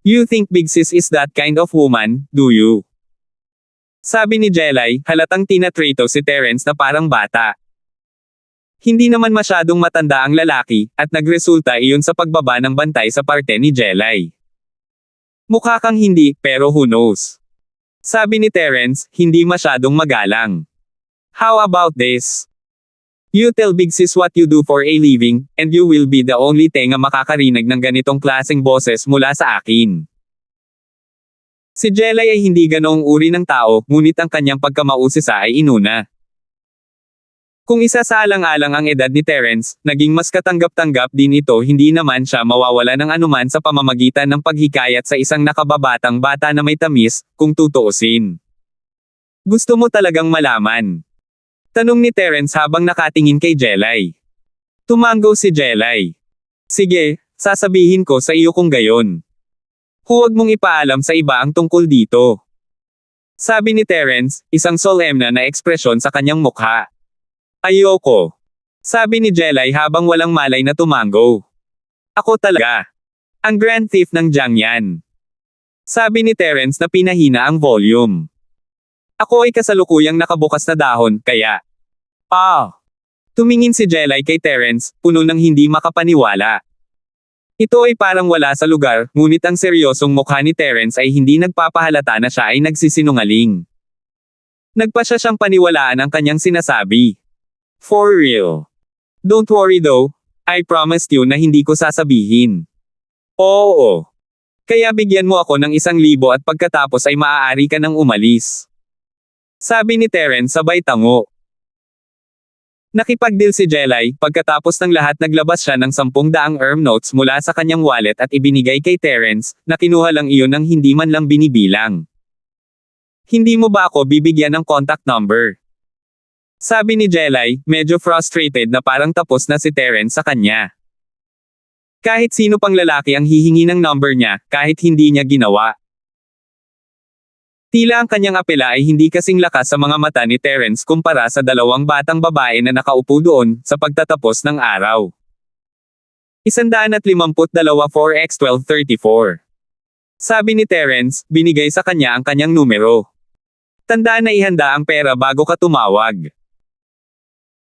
S1: You think Big Sis is that kind of woman, do you? Sabi ni Jelay, halatang tinatrito si Terence na parang bata. Hindi naman masyadong matanda ang lalaki, at nagresulta iyon sa pagbaba ng bantay sa parte ni Jelay. Mukha kang hindi, pero who knows? Sabi ni Terence, hindi masyadong magalang. How about this? You tell Big Sis what you do for a living, and you will be the only tenga makakarinig ng ganitong klaseng boses mula sa akin. Si Jelay ay hindi ganoong uri ng tao, ngunit ang kanyang pagkamausisa ay inuna. Kung isa sa alang-alang ang edad ni Terence, naging mas katanggap-tanggap din ito, hindi naman siya mawawala ng anuman sa pamamagitan ng paghikayat sa isang nakababatang bata na may tamis, kung tutuusin. Gusto mo talagang malaman? Tanong ni Terence habang nakatingin kay Jelay. Tumango si Jelay. Sige, sasabihin ko sa iyo kung gayon. Huwag mong ipaalam sa iba ang tungkol dito. Sabi ni Terence, isang solemna na ekspresyon sa kanyang mukha. Ayoko. Sabi ni Jelay habang walang malay na tumango. Ako talaga. Ang Grand Thief ng Jiang yan. Sabi ni Terence na pinahina ang volume. Ako ay kasalukuyang nakabukas na dahon, kaya... Tumingin si Jelay kay Terence, puno ng hindi makapaniwala. Ito ay parang wala sa lugar, ngunit ang seryosong mukha ni Terence ay hindi nagpapahalata na siya ay nagsisinungaling. Nagpa siya siyang paniwalaan ang kanyang sinasabi. For real. Don't worry though, I promised you na hindi ko sasabihin. Oo. Kaya bigyan mo ako ng 1,000 at pagkatapos ay maaari ka nang umalis. Sabi ni Terence sabay tango. Nakipagdeal si Jelay, pagkatapos ng lahat naglabas siya ng 10,000 notes mula sa kanyang wallet at ibinigay kay Terence, na kinuha lang iyon ng hindi man lang binibilang. Hindi mo ba ako bibigyan ng contact number? Sabi ni Jelay, medyo frustrated na parang tapos na si Terence sa kanya. Kahit sino pang lalaki ang hihingi ng number niya, kahit hindi niya ginawa. Tila ang kanyang apela ay hindi kasing lakas sa mga mata ni Terence kumpara sa dalawang batang babae na nakaupo doon, sa pagtatapos ng araw. 152 4x1234. Sabi ni Terence, binigay sa kanya ang kanyang numero. Tandaan na ihanda ang pera bago ka tumawag.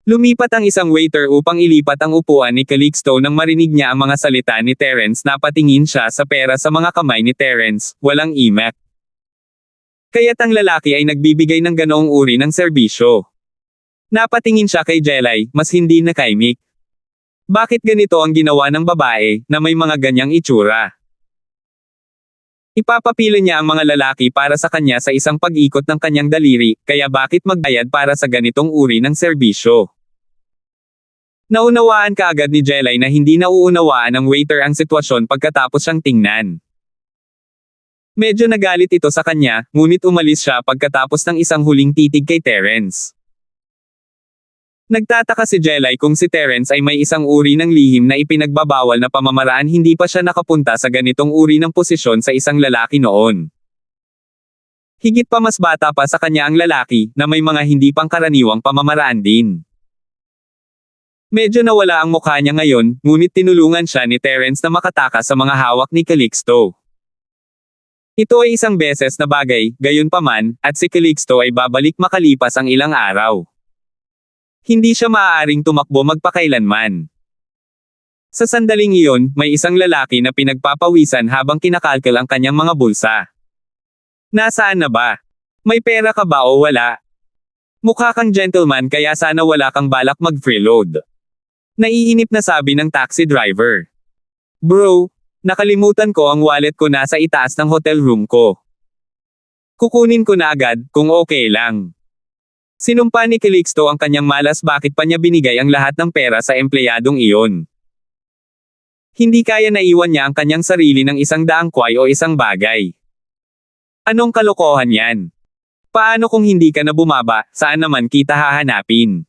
S1: Lumipat ang isang waiter upang ilipat ang upuan ni Calixto nang marinig niya ang mga salita ni Terence. Napatingin siya sa pera sa mga kamay ni Terence, walang imek. Kaya't ang lalaki ay nagbibigay ng ganoong uri ng serbisyo. Napatingin siya kay Jelay, mas hindi nakaimik. Bakit ganito ang ginawa ng babae, na may mga ganyang itsura? Ipapapila niya ang mga lalaki para sa kanya sa isang pag-ikot ng kanyang daliri, kaya bakit magbayad para sa ganitong uri ng serbisyo? Naunawaan kaagad ni Jelay na hindi nauunawaan ng waiter ang sitwasyon pagkatapos siyang tingnan. Medyo nagalit ito sa kanya, ngunit umalis siya pagkatapos ng isang huling titig kay Terence. Nagtataka si Jelay kung si Terence ay may isang uri ng lihim na ipinagbabawal na pamamaraan, hindi pa siya nakapunta sa ganitong uri ng posisyon sa isang lalaki noon. Higit pa mas bata pa sa kanya ang lalaki, na may mga hindi pangkaraniwang pamamaraan din. Medyo nawala ang mukha niya ngayon, ngunit tinulungan siya ni Terence na makatakas sa mga hawak ni Calixto. Ito ay isang beses na bagay, gayunpaman, at si Calixto ay babalik makalipas ang ilang araw. Hindi siya maaaring tumakbo magpakailanman. Sa sandaling iyon, may isang lalaki na pinagpapawisan habang kinakalkal ang kanyang mga bulsa. Nasaan na ba? May pera ka ba o wala? Mukha kang gentleman kaya sana wala kang balak mag-freeload. Naiinip na sabi ng taxi driver. Bro, nakalimutan ko ang wallet ko nasa itaas ng hotel room ko. Kukunin ko na agad, kung okay lang. Sinumpa ni Calixto ang kanyang malas, bakit pa niya binigay ang lahat ng pera sa empleyadong iyon. Hindi kaya na iwan niya ang kanyang sarili ng 100 kway o isang bagay. Anong kalokohan yan? Paano kung hindi ka na bumaba, saan naman kita hahanapin?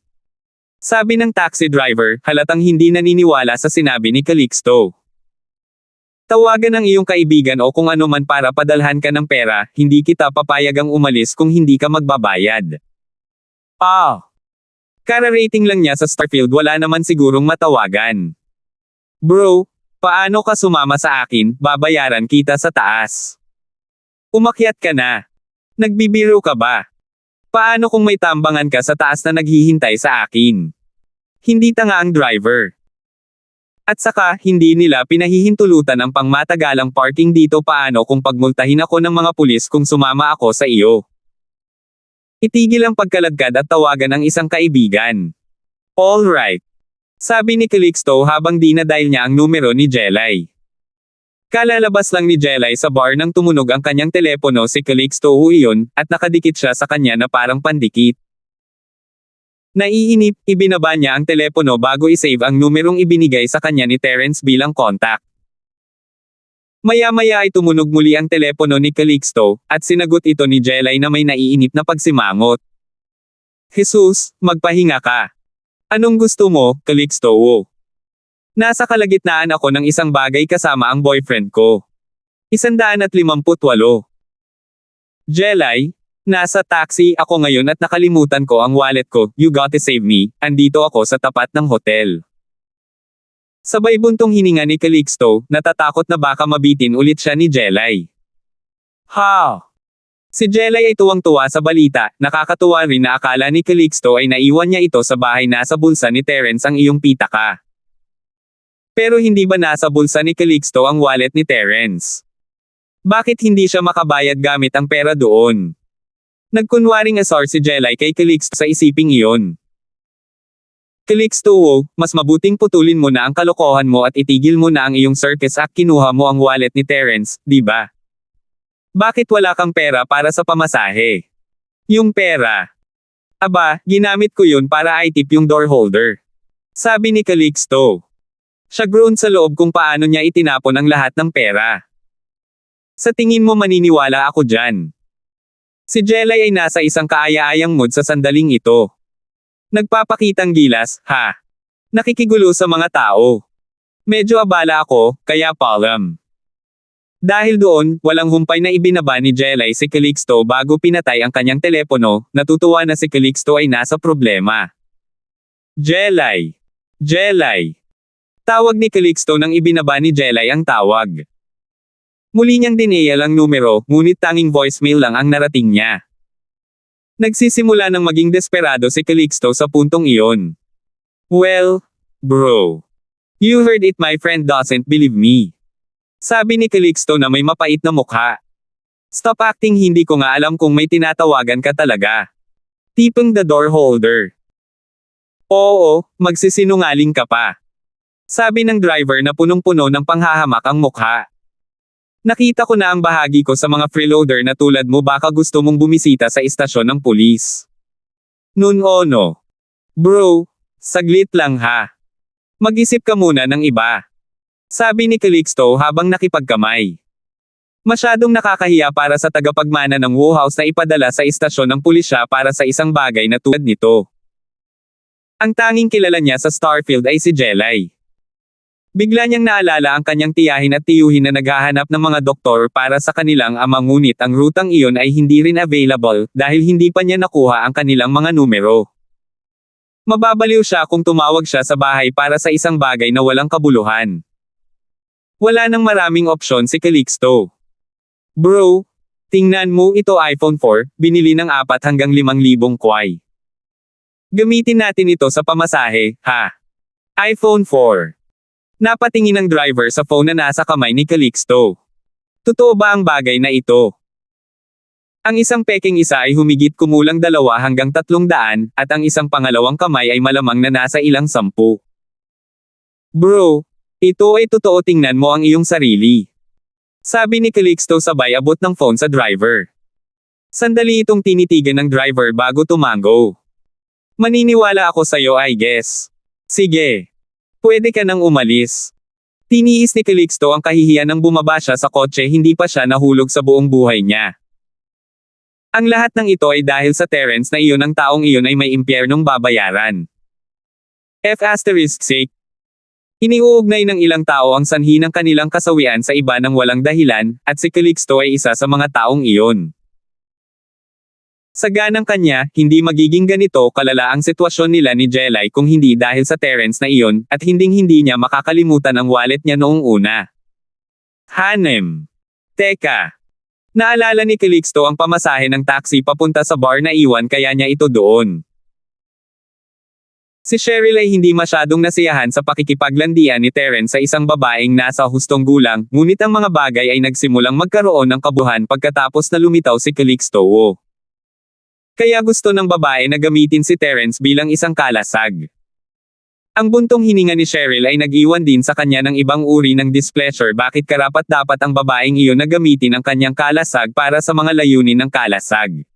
S1: Sabi ng taxi driver, halatang hindi naniniwala sa sinabi ni Calixto. Tawagan ang iyong kaibigan o kung ano man para padalhan ka ng pera, hindi kita papayagang umalis kung hindi ka magbabayad. Kara-rating lang niya sa Starfield, wala naman sigurong matawagan. Bro, paano ka sumama sa akin, babayaran kita sa taas. Umakyat ka na. Nagbibiro ka ba? Paano kung may tambangan ka sa taas na naghihintay sa akin? Hindi tanga ang driver. At saka, hindi nila pinahihintulutan ang pangmatagalang parking dito. Paano kung pagmultahin ako ng mga pulis kung sumama ako sa iyo? Itigil ang pagkalagkad at tawagan ang isang kaibigan. Alright. Sabi ni Calixto habang dinadial niya ang numero ni Jelay. Kalalabas lang ni Jelay sa bar nang tumunog ang kanyang telepono si Calixto iyon, at nakadikit siya sa kanya na parang pandikit. Naiinip, ibinaba niya ang telepono bago isave ang numerong ibinigay sa kanya ni Terence bilang contact. Maya-maya ay tumunog muli ang telepono ni Calixto, at sinagot ito ni Jelay na may naiinip na pagsimangot. Jesus, magpahinga ka. Anong gusto mo, Calixto? Nasa kalagitnaan ako ng isang bagay kasama ang boyfriend ko. 158. Jelay, nasa taxi ako ngayon at nakalimutan ko ang wallet ko, you gotta save me, andito ako sa tapat ng hotel. Sabay buntong hininga ni Calixto, natatakot na baka mabitin ulit siya ni Jelay. Ha! Si Jelay ay tuwang-tuwa sa balita, nakakatuwa rin na akala ni Calixto ay naiwan niya ito sa bahay nasa bulsa ni Terence ang iyong pitaka. Pero hindi ba nasa bulsa ni Calixto ang wallet ni Terence? Bakit hindi siya makabayad gamit ang pera doon? Nagkunwaring asar si Jelay kay Calixto sa isiping iyon. Calixto, mas mabuting putulin mo na ang kalokohan mo at itigil mo na ang iyong circus act, kinuha mo ang wallet ni Terence, di ba? Bakit wala kang pera para sa pamasahe? Yung pera. Aba, ginamit ko yun para i-tip yung door holder. Sabi ni Calixto. Siya groan sa loob kung paano niya itinapon ang lahat ng pera. Sa tingin mo maniniwala ako dyan? Si Jelay ay nasa isang kaaya-ayang mood sa sandaling ito. Nagpapakitang gilas, ha? Nakikigulo sa mga tao. Medyo abala ako, kaya palm. Dahil doon, walang humpay na ibinaba ni Jelay si Calixto bago pinatay ang kanyang telepono, natutuwa na si Calixto ay nasa problema. Jelay! Jelay! Tawag ni Calixto nang ibinaba ni Jelay ang tawag. Muli niyang dineyal ang numero, ngunit tanging voicemail lang ang narating niya. Nagsisimula ng maging desperado si Calixto sa puntong iyon. Well, bro. You heard it, my friend doesn't believe me. Sabi ni Calixto na may mapait na mukha. Stop acting, hindi ko nga alam kung may tinatawagan ka talaga. Tipong the door holder. Oo, magsisinungaling ka pa. Sabi ng driver na punong-puno ng panghahamak ang mukha. Nakita ko na ang bahagi ko sa mga freeloader na tulad mo, baka gusto mong bumisita sa istasyon ng pulis. No. Bro, saglit lang ha. Mag-isip ka muna ng iba. Sabi ni Calixto habang nakipagkamay. Masyadong nakakahiya para sa tagapagmana ng Wu House na ipadala sa istasyon ng pulisya para sa isang bagay na tulad nito. Ang tanging kilala niya sa Starfield ay si Jelay. Bigla niyang naalala ang kanyang tiyahin at tiyuhin na naghahanap ng mga doktor para sa kanilang ama, ngunit ang rutang iyon ay hindi rin available dahil hindi pa niya nakuha ang kanilang mga numero. Mababaliw siya kung tumawag siya sa bahay para sa isang bagay na walang kabuluhan. Wala nang maraming opsyon si Calixto. Bro, tingnan mo ito, iPhone 4, binili ng 4 hanggang 5,000 kway. Gamitin natin ito sa pamasahe, ha? iPhone 4. Napatingin ang driver sa phone na nasa kamay ni Calixto. Totoo ba ang bagay na ito? Ang isang peking isa ay humigit kumulang 2 hanggang 300, at ang isang pangalawang kamay ay malamang na nasa ilang 10. Bro, ito ay totoo, tingnan mo ang iyong sarili. Sabi ni Calixto sabay abot ng phone sa driver. Sandali itong tinitigan ng driver bago tumango. Maniniwala ako sa'yo, I guess. Sige. Pwede ka nang umalis. Tiniis ni Calixto ang kahihiyan nang bumaba siya sa kotse, hindi pa siya nahulog sa buong buhay niya. Ang lahat ng ito ay dahil sa Terence na iyon, ang taong iyon ay may impyernong babayaran. F***sake. Iniuugnay ng ilang tao ang sanhi ng kanilang kasawian sa iba ng walang dahilan, at si Calixto ay isa sa mga taong iyon. Sa ganang kanya, hindi magiging ganito kalala ang sitwasyon nila ni Jelay kung hindi dahil sa Terence na iyon, at hinding-hindi niya makakalimutan ang wallet niya noong una. Hanem. Teka. Naalala ni Calixto ang pamasahe ng taxi papunta sa bar na iwan, kaya niya ito doon. Si Cheryl ay hindi masyadong nasiyahan sa pakikipaglandian ni Terence sa isang babaeng nasa hustong gulang, ngunit ang mga bagay ay nagsimulang magkaroon ng kabuhan pagkatapos na lumitaw si Calixto. Kaya gusto ng babae na gamitin si Terence bilang isang kalasag. Ang buntong hininga ni Cheryl ay nag-iwan din sa kanya ng ibang uri ng displeasure, bakit karapat-dapat ang babaeng iyon na gamitin ang kanyang kalasag para sa mga layunin ng kalasag.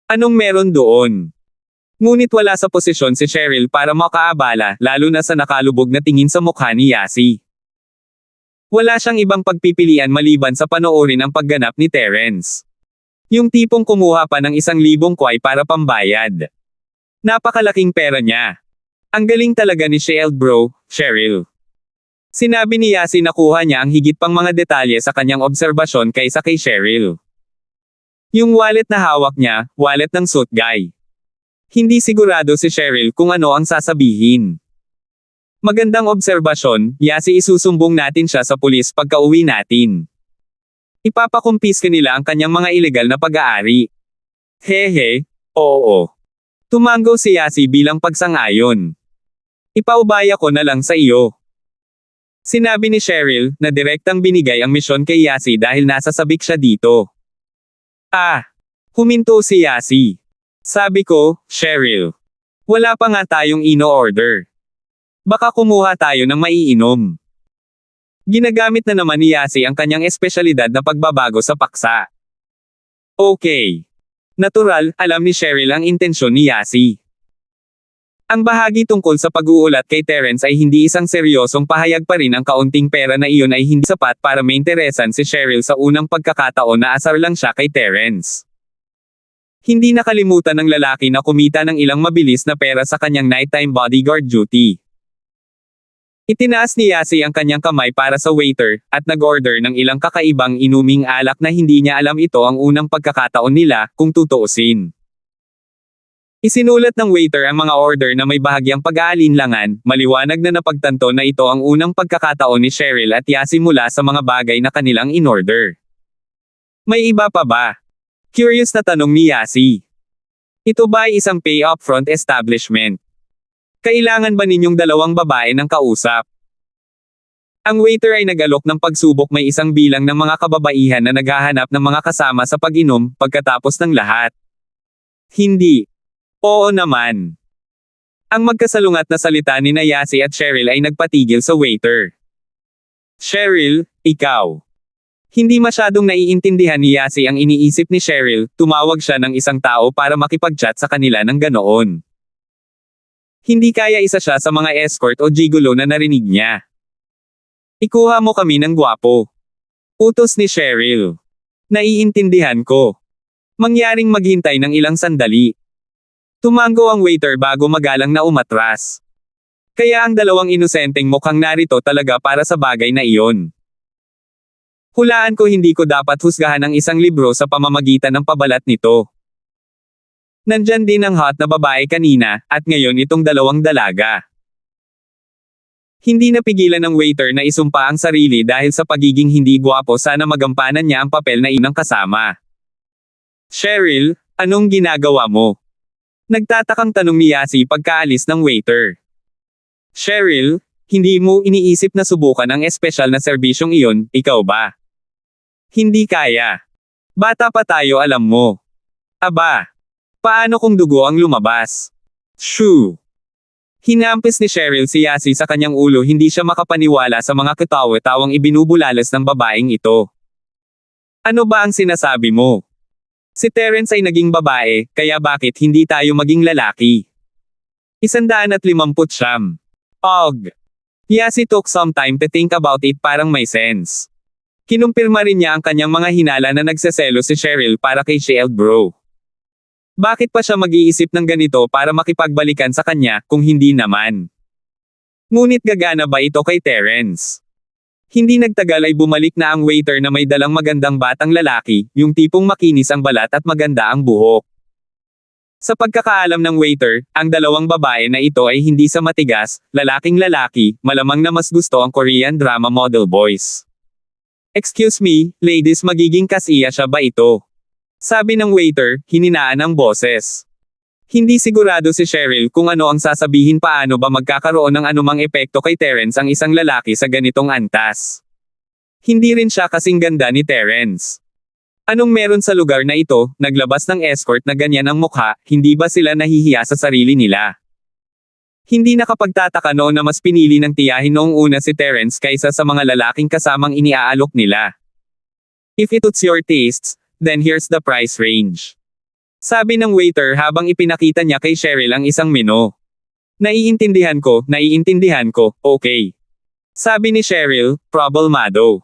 S1: Anong meron doon? Ngunit wala sa posisyon si Cheryl para makaabala, lalo na sa nakalubog na tingin sa mukha ni Yasi. Wala siyang ibang pagpipilian maliban sa panoorin ang pagganap ni Terence. Yung tipong kumuha pa ng 1,000 kway para pambayad. Napakalaking pera niya. Ang galing talaga ni Shield bro, Cheryl. Sinabi ni Yasi na kuha niya ang higit pang mga detalye sa kanyang obserbasyon kaysa kay Cheryl. Yung wallet na hawak niya, wallet ng suit guy. Hindi sigurado si Cheryl kung ano ang sasabihin. Magandang obserbasyon, Yasi, isusumbong natin siya sa pulis pagka-uwi natin. Ipapakumpiska nila ang kanyang mga ilegal na pag-aari. Hehe, oo. Tumango si Yasi bilang pagsang-ayon. Ipaubaya ko na lang sa iyo. Sinabi ni Cheryl, na direktang binigay ang misyon kay Yasi dahil nasa sabik siya dito. Huminto si Yasi. Sabi ko, Cheryl. Wala pa nga tayong ino-order. Baka kumuha tayo ng maiinom. Ginagamit na naman ni Yasi ang kanyang espesyalidad na pagbabago sa paksa. Okay. Natural, alam ni Cheryl ang intensyon ni Yasi. Ang bahagi tungkol sa pag-uulat kay Terence ay hindi isang seryosong pahayag, pa rin ang kaunting pera na iyon ay hindi sapat para mainteresan si Cheryl sa unang pagkakataon na asar lang siya kay Terence. Hindi nakalimutan ng lalaki na kumita ng ilang mabilis na pera sa kanyang nighttime bodyguard duty. Itinaas ni Yasi ang kanyang kamay para sa waiter, at nag-order ng ilang kakaibang inuming alak na hindi niya alam ito ang unang pagkakataon nila, kung tutuusin. Isinulat ng waiter ang mga order na may bahagyang pag-aalinlangan, maliwanag na napagtanto na ito ang unang pagkakataon ni Cheryl at Yasi mula sa mga bagay na kanilang in-order. May iba pa ba? Curious na tanong ni Yasi. Ito ba ay isang pay upfront establishment? Kailangan ba ninyong dalawang babae ng kausap? Ang waiter ay nag-alok ng pagsubok, may isang bilang ng mga kababaihan na naghahanap ng mga kasama sa pag-inom, pagkatapos ng lahat. Hindi. Oo naman. Ang magkasalungat na salita ni Yasi at Cheryl ay nagpatigil sa waiter. Cheryl, ikaw. Hindi masyadong naiintindihan ni Yasi ang iniisip ni Cheryl, tumawag siya ng isang tao para makipag-chat sa kanila ng ganoon. Hindi kaya isa siya sa mga escort o gigolo na narinig niya. Ikuha mo kami ng gwapo. Utos ni Cheryl. Naiintindihan ko. Mangyaring maghintay ng ilang sandali. Tumango ang waiter bago magalang na umatras. Kaya ang dalawang inosenteng mukhang narito talaga para sa bagay na iyon. Hulaan ko hindi ko dapat husgahan ang isang libro sa pamamagitan ng pabalat nito. Nandyan din ang hot na babae kanina, at ngayon itong dalawang dalaga. Hindi napigilan ng waiter na isumpa ang sarili dahil sa pagiging hindi gwapo, sana magampanan niya ang papel na inang kasama. Cheryl, anong ginagawa mo? Nagtatakang tanong ni Yasi pagkaalis ng waiter. Cheryl, hindi mo iniisip na subukan ang espesyal na serbisyong iyon, ikaw ba? Hindi kaya. Bata pa tayo, alam mo. Aba. Paano kung dugo ang lumabas? Shoo. Hinampis ni Cheryl si Yasi sa kanyang ulo, hindi siya makapaniwala sa mga katawa-tawang ibinubulalas ng babaeng ito. Ano ba ang sinasabi mo? Si Terence ay naging babae, kaya bakit hindi tayo maging lalaki? 150. Og. Yasi took some time to think about it, parang may sense. Kinumpirma rin niya ang kanyang mga hinala na nagseselo si Cheryl para kay Shield bro. Bakit pa siya mag-iisip ng ganito para makipagbalikan sa kanya, kung hindi naman? Ngunit gagana ba ito kay Terence? Hindi nagtagal ay bumalik na ang waiter na may dalang magandang batang lalaki, yung tipong makinis ang balat at maganda ang buhok. Sa pagkakaalam ng waiter, ang dalawang babae na ito ay hindi sa matigas, lalaking lalaki, malamang na mas gusto ang Korean drama model boys. Excuse me, ladies, magiging kasiya siya ba ito? Sabi ng waiter, hininaan ang boses. Hindi sigurado si Cheryl kung ano ang sasabihin, paano ba magkakaroon ng anumang epekto kay Terence ang isang lalaki sa ganitong antas. Hindi rin siya kasing ganda ni Terence. Anong meron sa lugar na ito, naglabas ng escort na ganyan ang mukha, hindi ba sila nahihiya sa sarili nila? Hindi nakapagtataka noon na mas pinili ng tiyahin noong una si Terence kaysa sa mga lalaking kasamang iniaalok nila. If it suits your tastes, then here's the price range. Sabi ng waiter habang ipinakita niya kay Cheryl ang isang menu. Naiintindihan ko, okay. Sabi ni Cheryl, problemado.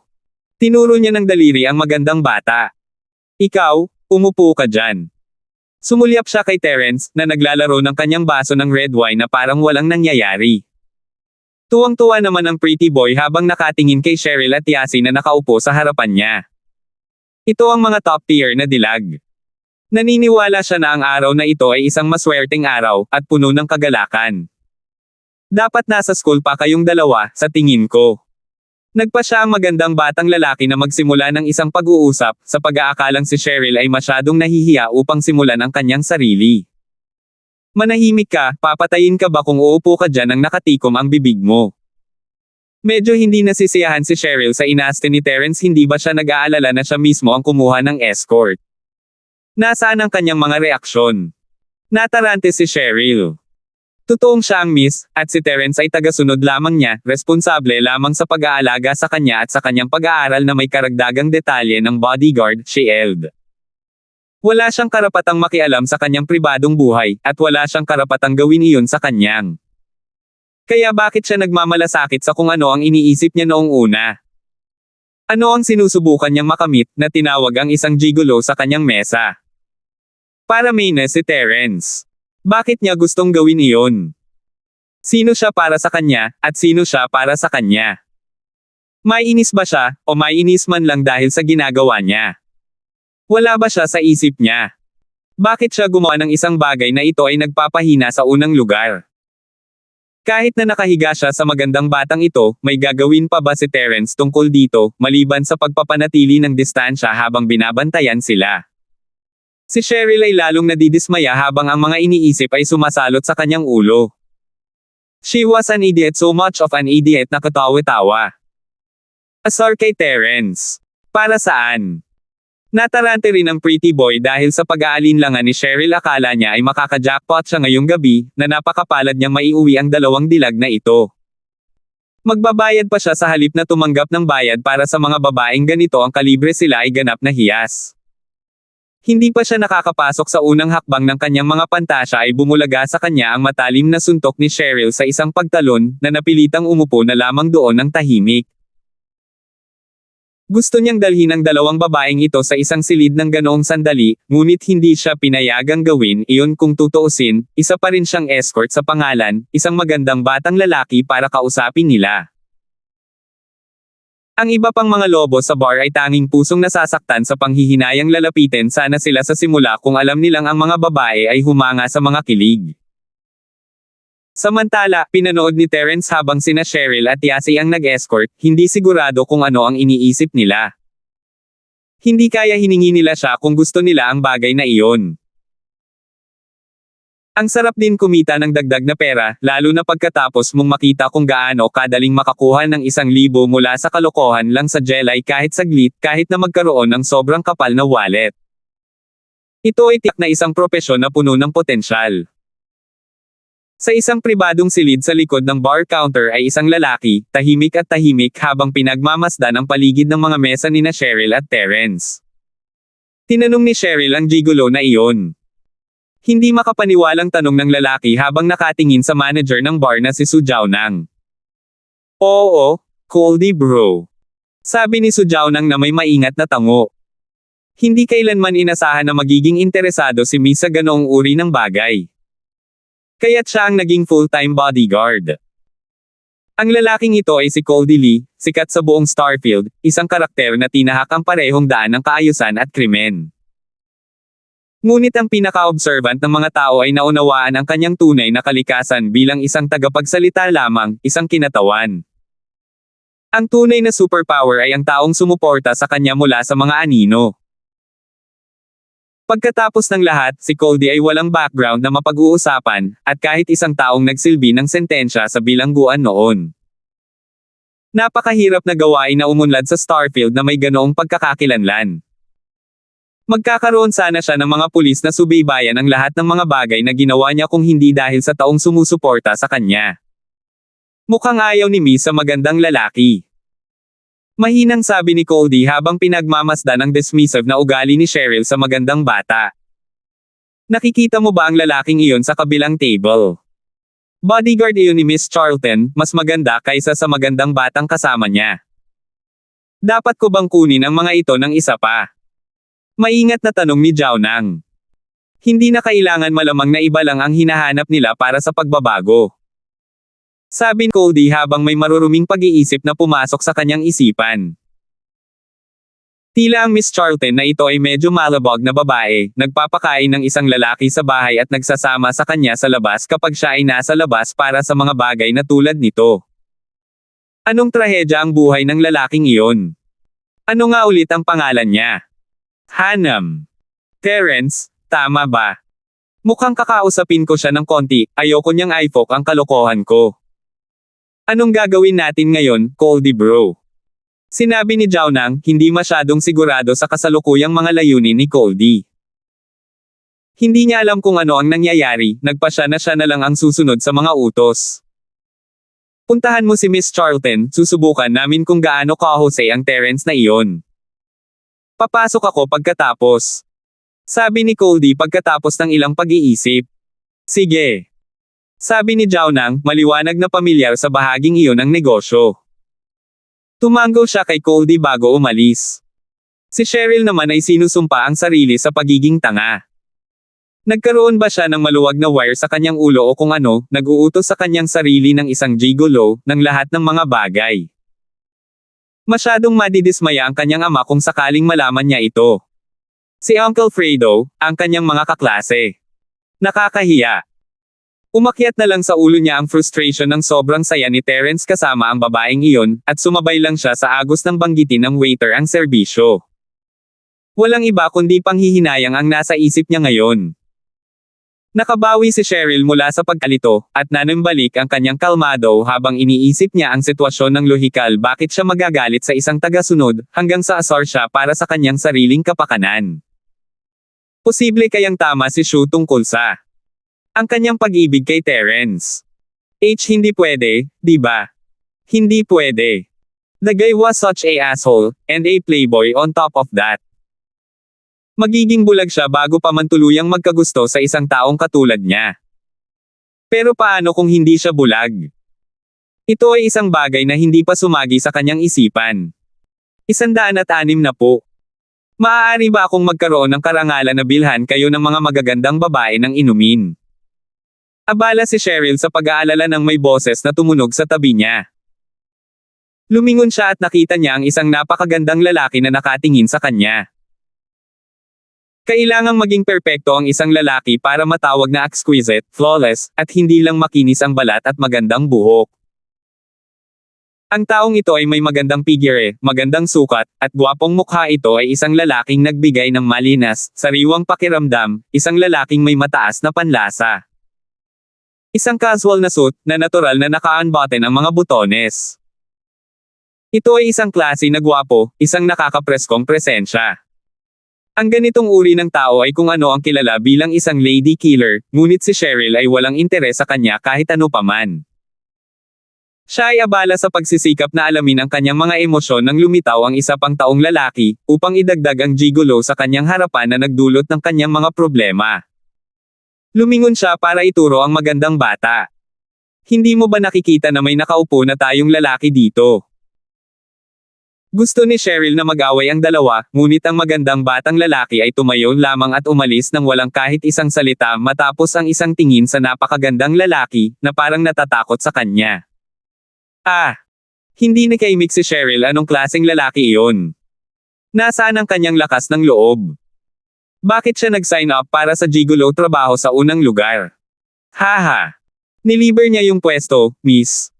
S1: Tinuro niya ng daliri ang magandang bata. Ikaw, umupo ka dyan. Sumulyap siya kay Terence, na naglalaro ng kanyang baso ng red wine na parang walang nangyayari. Tuwang-tuwa naman ang pretty boy habang nakatingin kay Cheryl at Yasi na nakaupo sa harapan niya. Ito ang mga top tier na dilag. Naniniwala siya na ang araw na ito ay isang maswerteng araw, at puno ng kagalakan. Dapat nasa school pa kayong dalawa, sa tingin ko. Nagpa siya ang magandang batang lalaki na magsimula ng isang pag-uusap, sa pag-aakalang si Cheryl ay masyadong nahihiya upang simulan ang kanyang sarili. Manahimik ka, papatayin ka ba kung uupo ka dyan ang nakatikom ang bibig mo? Medyo hindi nasisiyahan si Cheryl sa inaste ni Terence, hindi ba siya nag-aalala na siya mismo ang kumuha ng escort? Nasaan ang kanyang mga reaksyon? Natarante si Cheryl. Totoong siya ang miss, at si Terence ay tagasunod lamang niya, responsable lamang sa pag-aalaga sa kanya at sa kanyang pag-aaral na may karagdagang detalye ng bodyguard, Shield. Wala siyang karapatang makialam sa kanyang pribadong buhay, at wala siyang karapatang gawin iyon sa kanyang. Kaya bakit siya nagmamalasakit sa kung ano ang iniisip niya noong una? Ano ang sinusubukan niyang makamit, na tinawag ang isang gigolo sa kanyang mesa? Para may na si Terence. Bakit niya gustong gawin iyon? Sino siya para sa kanya, at sino siya para sa kanya? May inis ba siya, o may inis man lang dahil sa ginagawa niya? Wala ba siya sa isip niya? Bakit siya gumawa ng isang bagay na ito ay nagpapahina sa unang lugar? Kahit na nakahiga siya sa magandang batang ito, may gagawin pa ba si Terence tungkol dito, maliban sa pagpapanatili ng distansya habang binabantayan sila? Si Cheryl ay lalong nadidismaya habang ang mga iniisip ay sumasalot sa kanyang ulo. She was an idiot, so much of an idiot na katawa-tawa. Asar kay Terence. Para saan? Natarante rin ang pretty boy dahil sa pag-aalinlangan ni Cheryl, akala niya ay makaka-jackpot siya ngayong gabi, na napakapalad niyang maiuwi ang dalawang dilag na ito. Magbabayad pa siya sa halip na tumanggap ng bayad. Para sa mga babaeng ganito ang kalibre, sila ay ganap na hiyas. Hindi pa siya nakakapasok sa unang hakbang ng kanyang mga pantasya ay bumulaga sa kanya ang matalim na suntok ni Cheryl sa isang pagtalon, na napilitang umupo na lamang doon ng tahimik. Gusto niyang dalhin ang dalawang babaeng ito sa isang silid ng ganoong sandali, ngunit hindi siya pinayagang gawin iyon. Kung tutuusin, isa pa rin siyang escort sa pangalan, isang magandang batang lalaki para kausapin nila. Ang iba pang mga lobo sa bar ay tanging pusong nasasaktan sa panghihinayang lalapitin sana sila sa simula kung alam nilang ang mga babae ay humanga sa mga kilig. Samantala, pinanood ni Terence habang sina Cheryl at Yasi ang nag-escort, hindi sigurado kung ano ang iniisip nila. Hindi kaya hiningi nila siya kung gusto nila ang bagay na iyon. Ang sarap din kumita ng dagdag na pera, lalo na pagkatapos mong makita kung gaano kadaling makakuha ng 1,000 mula sa kalokohan lang sa jelly kahit saglit, kahit na magkaroon ng sobrang kapal na wallet. Ito ay tiyak na isang propesyon na puno ng potensyal. Sa isang pribadong silid sa likod ng bar counter ay isang lalaki, tahimik habang pinagmamasdan ang paligid ng mga mesa nina Cheryl at Terence. Tinanong ni Cheryl ang gigolo na iyon. Hindi makapaniwalang tanong ng lalaki habang nakatingin sa manager ng bar na si Su Jiaonang. Oo, Coldy bro. Sabi ni Su Jiaonang na may maingat na tango. Hindi kailanman inasahan na magiging interesado si Mi sa ganoong uri ng bagay. Kaya't siya ang naging full-time bodyguard. Ang lalaking ito ay si Coldy Lee, sikat sa buong Starfield, isang karakter na tinahak ang parehong daan ng kaayusan at krimen. Ngunit ang pinaka-observant ng mga tao ay naunawaan ang kanyang tunay na kalikasan bilang isang tagapagsalita lamang, isang kinatawan. Ang tunay na superpower ay ang taong sumuporta sa kanya mula sa mga anino. Pagkatapos ng lahat, si Coldy ay walang background na mapag-uusapan, at kahit isang taong nagsilbi ng sentensya sa bilangguan noon. Napakahirap na gawain na umunlad sa Starfield na may ganoong pagkakakilanlan. Magkakaroon sana siya ng mga pulis na subaybayan ang lahat ng mga bagay na ginawa niya kung hindi dahil sa taong sumusuporta sa kanya. Mukhang ayaw ni Miss sa magandang lalaki. Mahinang sabi ni Cody habang pinagmamasdan ang dismissive na ugali ni Cheryl sa magandang bata. Nakikita mo ba ang lalaking iyon sa kabilang table? Bodyguard iyon ni Miss Charlton, mas maganda kaysa sa magandang batang kasama niya. Dapat ko bang kunin ang mga ito ng isa pa? Maingat na tanong ni Zhao Nang. Hindi na kailangan malamang na iba lang ang hinahanap nila para sa pagbabago. Sabi ni Cody habang may maruruming pag-iisip na pumasok sa kanyang isipan. Tila ang Miss Charlton na ito ay medyo malabog na babae, nagpapakain ng isang lalaki sa bahay at nagsasama sa kanya sa labas kapag siya ay nasa labas para sa mga bagay na tulad nito. Anong trahedya ang buhay ng lalaking iyon? Ano nga ulit ang pangalan niya? Hanam. Terence, tama ba? Mukhang kakausapin ko siya ng konti, ayoko niyang i-fuck ang kalokohan ko. Anong gagawin natin ngayon, Cody bro? Sinabi ni Zhao Nang, hindi masyadong sigurado sa kasalukuyang mga layunin ni Cody. Hindi niya alam kung ano ang nangyayari, nagpasya na siya na lang ang susunod sa mga utos. Puntahan mo si Miss Charlton, susubukan namin kung gaano kahusay ang Terence na iyon. Papasok ako pagkatapos. Sabi ni Cody pagkatapos ng ilang pag-iisip. Sige. Sabi ni Zhao Nang, maliwanag na pamilyar sa bahaging iyon ng negosyo. Tumango siya kay Cody bago umalis. Si Cheryl naman ay sinusumpa ang sarili sa pagiging tanga. Nagkaroon ba siya ng maluwag na wire sa kanyang ulo o kung ano, nag-uutos sa kanyang sarili ng isang gigolo, ng lahat ng mga bagay. Masyadong madidismaya ang kanyang ama kung sakaling malaman niya ito. Si Uncle Fredo, ang kanyang mga kaklase. Nakakahiya. Umakyat na lang sa ulo niya ang frustration ng sobrang saya ni Terence kasama ang babaeng iyon, at sumabay lang siya sa agos ng banggitin ng waiter ang serbisyo. Walang iba kundi panghihinayang ang nasa isip niya ngayon. Nakabawi si Cheryl mula sa pagkalito, at nanumbalik ang kanyang kalmado habang iniisip niya ang sitwasyon ng lohikal bakit siya magagalit sa isang tagasunod, hanggang sa asar siya para sa kanyang sariling kapakanan. Posible kayang tama si Shu tungkol sa ang kanyang pag-ibig kay Terence. Hindi pwede, di ba? Hindi pwede. The guy was such a asshole, and a playboy on top of that. Magiging bulag siya bago pa man tuluyang magkagusto sa isang taong katulad niya. Pero paano kung hindi siya bulag? Ito ay isang bagay na hindi pa sumagi sa kanyang isipan. 106 na po. Maaari ba akong magkaroon ng karangalan na bilhan kayo ng mga magagandang babae ng inumin? Abala si Cheryl sa pag-aalala ng may boses na tumunog sa tabi niya. Lumingon siya at nakita niya ang isang napakagandang lalaki na nakatingin sa kanya. Kailangang maging perpekto ang isang lalaki para matawag na exquisite, flawless, at hindi lang makinis ang balat at magandang buhok. Ang taong ito ay may magandang figure, magandang sukat, at gwapong mukha. Ito ay isang lalaking nagbigay ng malinas, sariwang pakiramdam, isang lalaking may mataas na panlasa. Isang casual na suit, na natural na naka-unbutton ang mga butones. Ito ay isang klase na gwapo, isang nakakapreskong presensya. Ang ganitong uri ng tao ay kung ano ang kilala bilang isang lady killer, ngunit si Cheryl ay walang interes sa kanya kahit ano paman. Siya ay abala sa pagsisikap na alamin ang kanyang mga emosyon nang lumitaw ang isa pang taong lalaki, upang idagdag ang gigolo sa kanyang harapan na nagdulot ng kanyang mga problema. Lumingon siya para ituro ang magandang bata. Hindi mo ba nakikita na may nakaupo na tayong lalaki dito? Gusto ni Cheryl na mag-away ang dalawa, ngunit ang magandang batang lalaki ay tumayo lamang at umalis nang walang kahit isang salita matapos ang isang tingin sa napakagandang lalaki, na parang natatakot sa kanya. Hindi nakaimik si Cheryl anong klaseng lalaki iyon. Nasaan ang kanyang lakas ng loob? Bakit siya nag-sign up para sa gigolo trabaho sa unang lugar? Haha! Niliber niya yung pwesto, miss.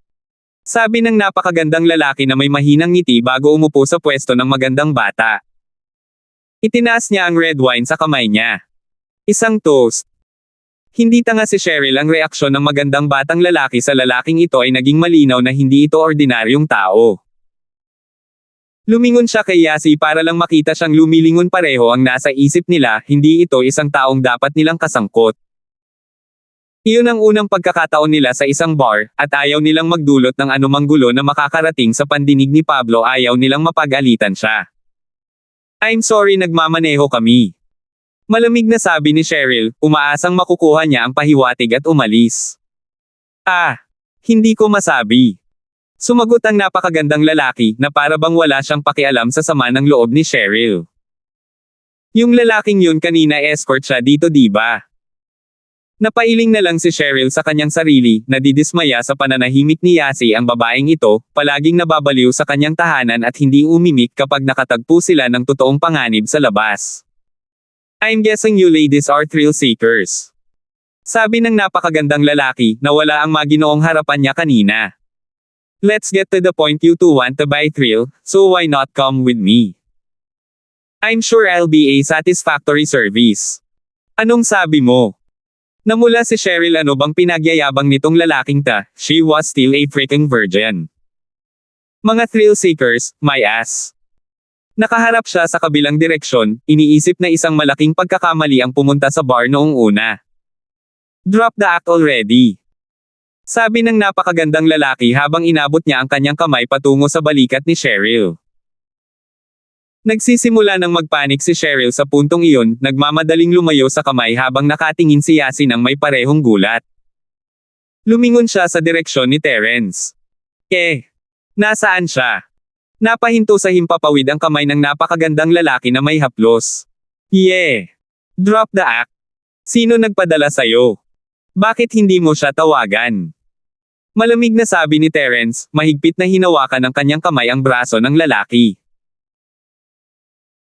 S1: Sabi ng napakagandang lalaki na may mahinang ngiti bago umupo sa pwesto ng magandang bata. Itinaas niya ang red wine sa kamay niya. Isang toast. Hindi tanga si Cheryl. Ang reaksyon ng magandang batang lalaki sa lalaking ito ay naging malinaw na hindi ito ordinaryong tao. Lumingon siya kay Yasi para lang makita siyang lumilingon pareho ang nasa isip nila, hindi ito isang taong dapat nilang kasangkot. Iyon ang unang pagkakataon nila sa isang bar, at ayaw nilang magdulot ng anumang gulo na makakarating sa pandinig ni Pablo, ayaw nilang mapag-alitan siya. I'm sorry, nagmamaneho kami. Malamig na sabi ni Cheryl, umaasang makukuha niya ang pahiwatig at umalis. Hindi ko masabi. Sumagot ang napakagandang lalaki na para bang wala siyang pakialam sa sama ng loob ni Cheryl. Yung lalaking yun kanina escort siya dito, diba? Napailing na lang si Cheryl sa kanyang sarili, nadidismaya sa pananahimik ni Yasi ang babaeng ito, palaging nababaliw sa kanyang tahanan at hindi umimik kapag nakatagpo sila ng totoong panganib sa labas. I'm guessing you ladies are thrill seekers. Sabi ng napakagandang lalaki na wala ang maginoong harapan niya kanina. Let's get to the point, you two want to buy thrill, so why not come with me? I'm sure I'll be a satisfactory service. Anong sabi mo? Namula si Cheryl, ano bang pinagyayabang nitong lalaking ta, she was still a freaking virgin. Mga thrill seekers, my ass. Nakaharap siya sa kabilang direksyon, iniisip na isang malaking pagkakamali ang pumunta sa bar noong una. Drop the act already. Sabi ng napakagandang lalaki habang inabot niya ang kanyang kamay patungo sa balikat ni Cheryl. Nagsisimula ng magpanik si Cheryl sa puntong iyon, nagmamadaling lumayo sa kamay habang nakatingin si Yasi ng may parehong gulat. Lumingon siya sa direksyon ni Terence. Nasaan siya? Napahinto sa himpapawid ang kamay ng napakagandang lalaki na may haplos. Drop the act. Sino nagpadala sa'yo? Bakit hindi mo siya tawagan? Malamig na sabi ni Terence, mahigpit na hinawakan ng kanyang kamay ang braso ng lalaki.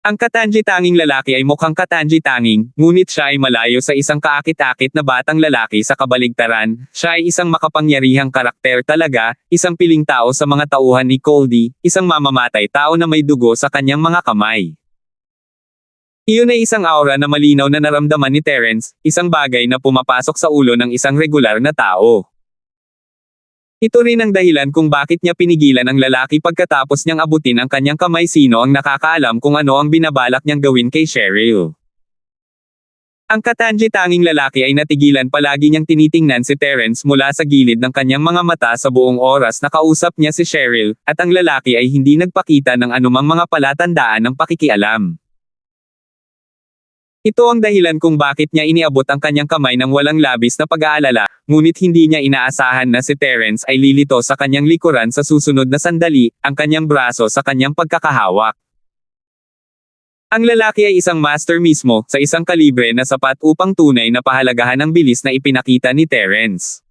S1: Ang katanji-tanging lalaki ay mukhang katanji-tanging, ngunit siya ay malayo sa isang kaakit-akit na batang lalaki sa kabaligtaran, siya ay isang makapangyarihang karakter talaga, isang piling tao sa mga tauhan ni Goldie, isang mamamatay tao na may dugo sa kanyang mga kamay. Iyon ay isang aura na malinaw na naramdaman ni Terence, isang bagay na pumapasok sa ulo ng isang regular na tao. Ito rin ang dahilan kung bakit niya pinigilan ang lalaki pagkatapos niyang abutin ang kanyang kamay. Sino ang nakakaalam kung ano ang binabalak niyang gawin kay Cheryl. Ang katanji-tanging lalaki ay natigilan, palagi niyang tinitingnan si Terence mula sa gilid ng kanyang mga mata sa buong oras na kausap niya si Cheryl, at ang lalaki ay hindi nagpakita ng anumang mga palatandaan ng pakikialam. Ito ang dahilan kung bakit niya iniabot ang kanyang kamay ng walang labis na pag-aalala, ngunit hindi niya inaasahan na si Terence ay lilito sa kanyang likuran sa susunod na sandali, ang kanyang braso sa kanyang pagkakahawak. Ang lalaki ay isang master mismo, sa isang kalibre na sapat upang tunay na pahalagahan ang bilis na ipinakita ni Terence.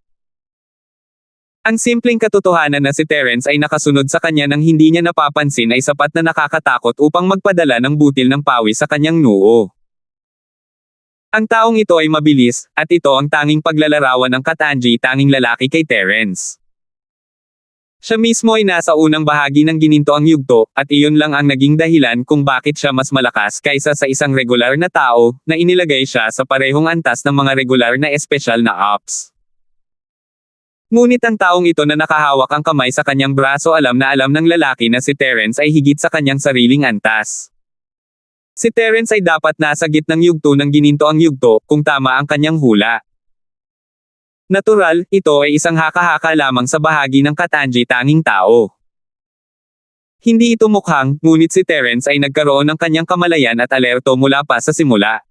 S1: Ang simpleng katotohanan na si Terence ay nakasunod sa kanya nang hindi niya napapansin ay sapat na nakakatakot upang magpadala ng butil ng pawis sa kanyang noo. Ang taong ito ay mabilis, at ito ang tanging paglalarawan ng katanji-tanging lalaki kay Terence. Siya mismo ay nasa unang bahagi ng ginintoang yugto, at iyon lang ang naging dahilan kung bakit siya mas malakas kaysa sa isang regular na tao, na inilagay siya sa parehong antas ng mga regular na espesyal na ops. Ngunit ang taong ito na nakahawak ang kamay sa kanyang braso, alam na alam ng lalaki na si Terence ay higit sa kanyang sariling antas. Si Terence ay dapat nasa gitnang yugto ng ginintoang yugto, kung tama ang kanyang hula. Natural, ito ay isang haka-haka lamang sa bahagi ng katanji-tanging tao. Hindi ito mukhang, ngunit si Terence ay nagkaroon ng kanyang kamalayan at alerto mula pa sa simula.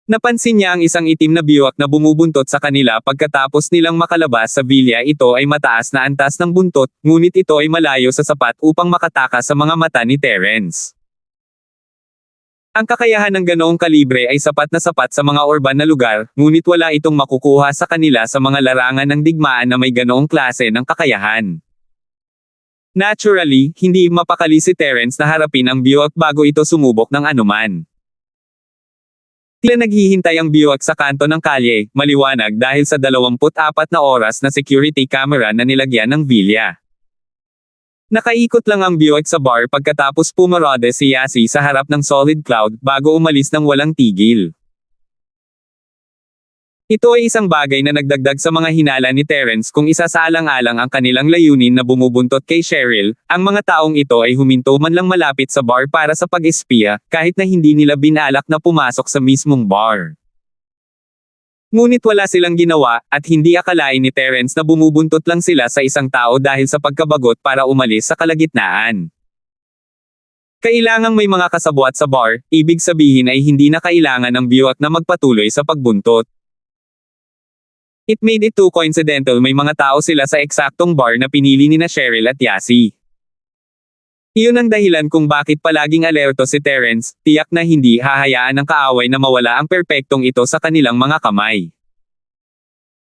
S1: Napansin niya ang isang itim na biwak na bumubuntot sa kanila pagkatapos nilang makalabas sa villa. Ito ay mataas na antas ng buntot, ngunit ito ay malayo sa sapat upang makatakas sa mga mata ni Terence. Ang kakayahan ng ganoong kalibre ay sapat sa mga urban na lugar, ngunit wala itong makukuha sa kanila sa mga larangan ng digmaan na may ganoong klase ng kakayahan. Naturally, hindi mapakali si Terence na harapin ang biwak bago ito sumubok ng anuman. Tila naghihintay ang biwak sa kanto ng kalye, maliwanag dahil sa 24 na oras na security camera na nilagyan ng villa. Nakaikot lang ang biwak sa bar pagkatapos pumarode si Yasi sa harap ng solid cloud bago umalis ng walang tigil. Ito ay isang bagay na nagdagdag sa mga hinala ni Terence kung isasaalang-alang ang kanilang layunin na bumubuntot kay Cheryl. Ang mga taong ito ay huminto man lang malapit sa bar para sa pag-espiya, kahit na hindi nila binalak na pumasok sa mismong bar. Ngunit wala silang ginawa, at hindi akalain ni Terence na bumubuntot lang sila sa isang tao dahil sa pagkabagot para umalis sa kalagitnaan. Kailangang may mga kasabwat sa bar, ibig sabihin ay hindi na kailangan ng biwak na magpatuloy sa pagbuntot. It made it too coincidental may mga tao sila sa eksaktong bar na pinili ni na Cheryl at Yasi. Iyon ang dahilan kung bakit palaging alerto si Terence, tiyak na hindi hahayaan ng kaaway na mawala ang perpektong ito sa kanilang mga kamay.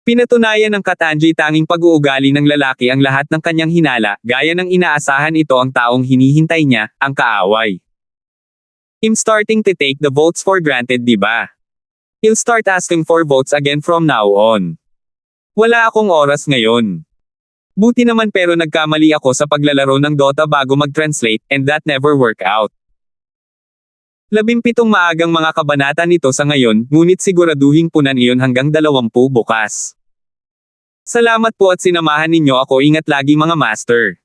S1: Pinatunayan ng Katanji tanging pag-uugali ng lalaki ang lahat ng kanyang hinala, gaya ng inaasahan ito ang taong hinihintay niya, ang kaaway. I'm starting to take the votes for granted, diba? He'll start asking for votes again from now on. Wala akong oras ngayon. Buti naman pero nagkamali ako sa paglalaro ng Dota bago mag-translate, and that never work out. 17 maagang mga kabanata nito sa ngayon, ngunit siguraduhing punan iyon hanggang 20 bukas. Salamat po at sinamahan ninyo ako, ingat lagi mga master.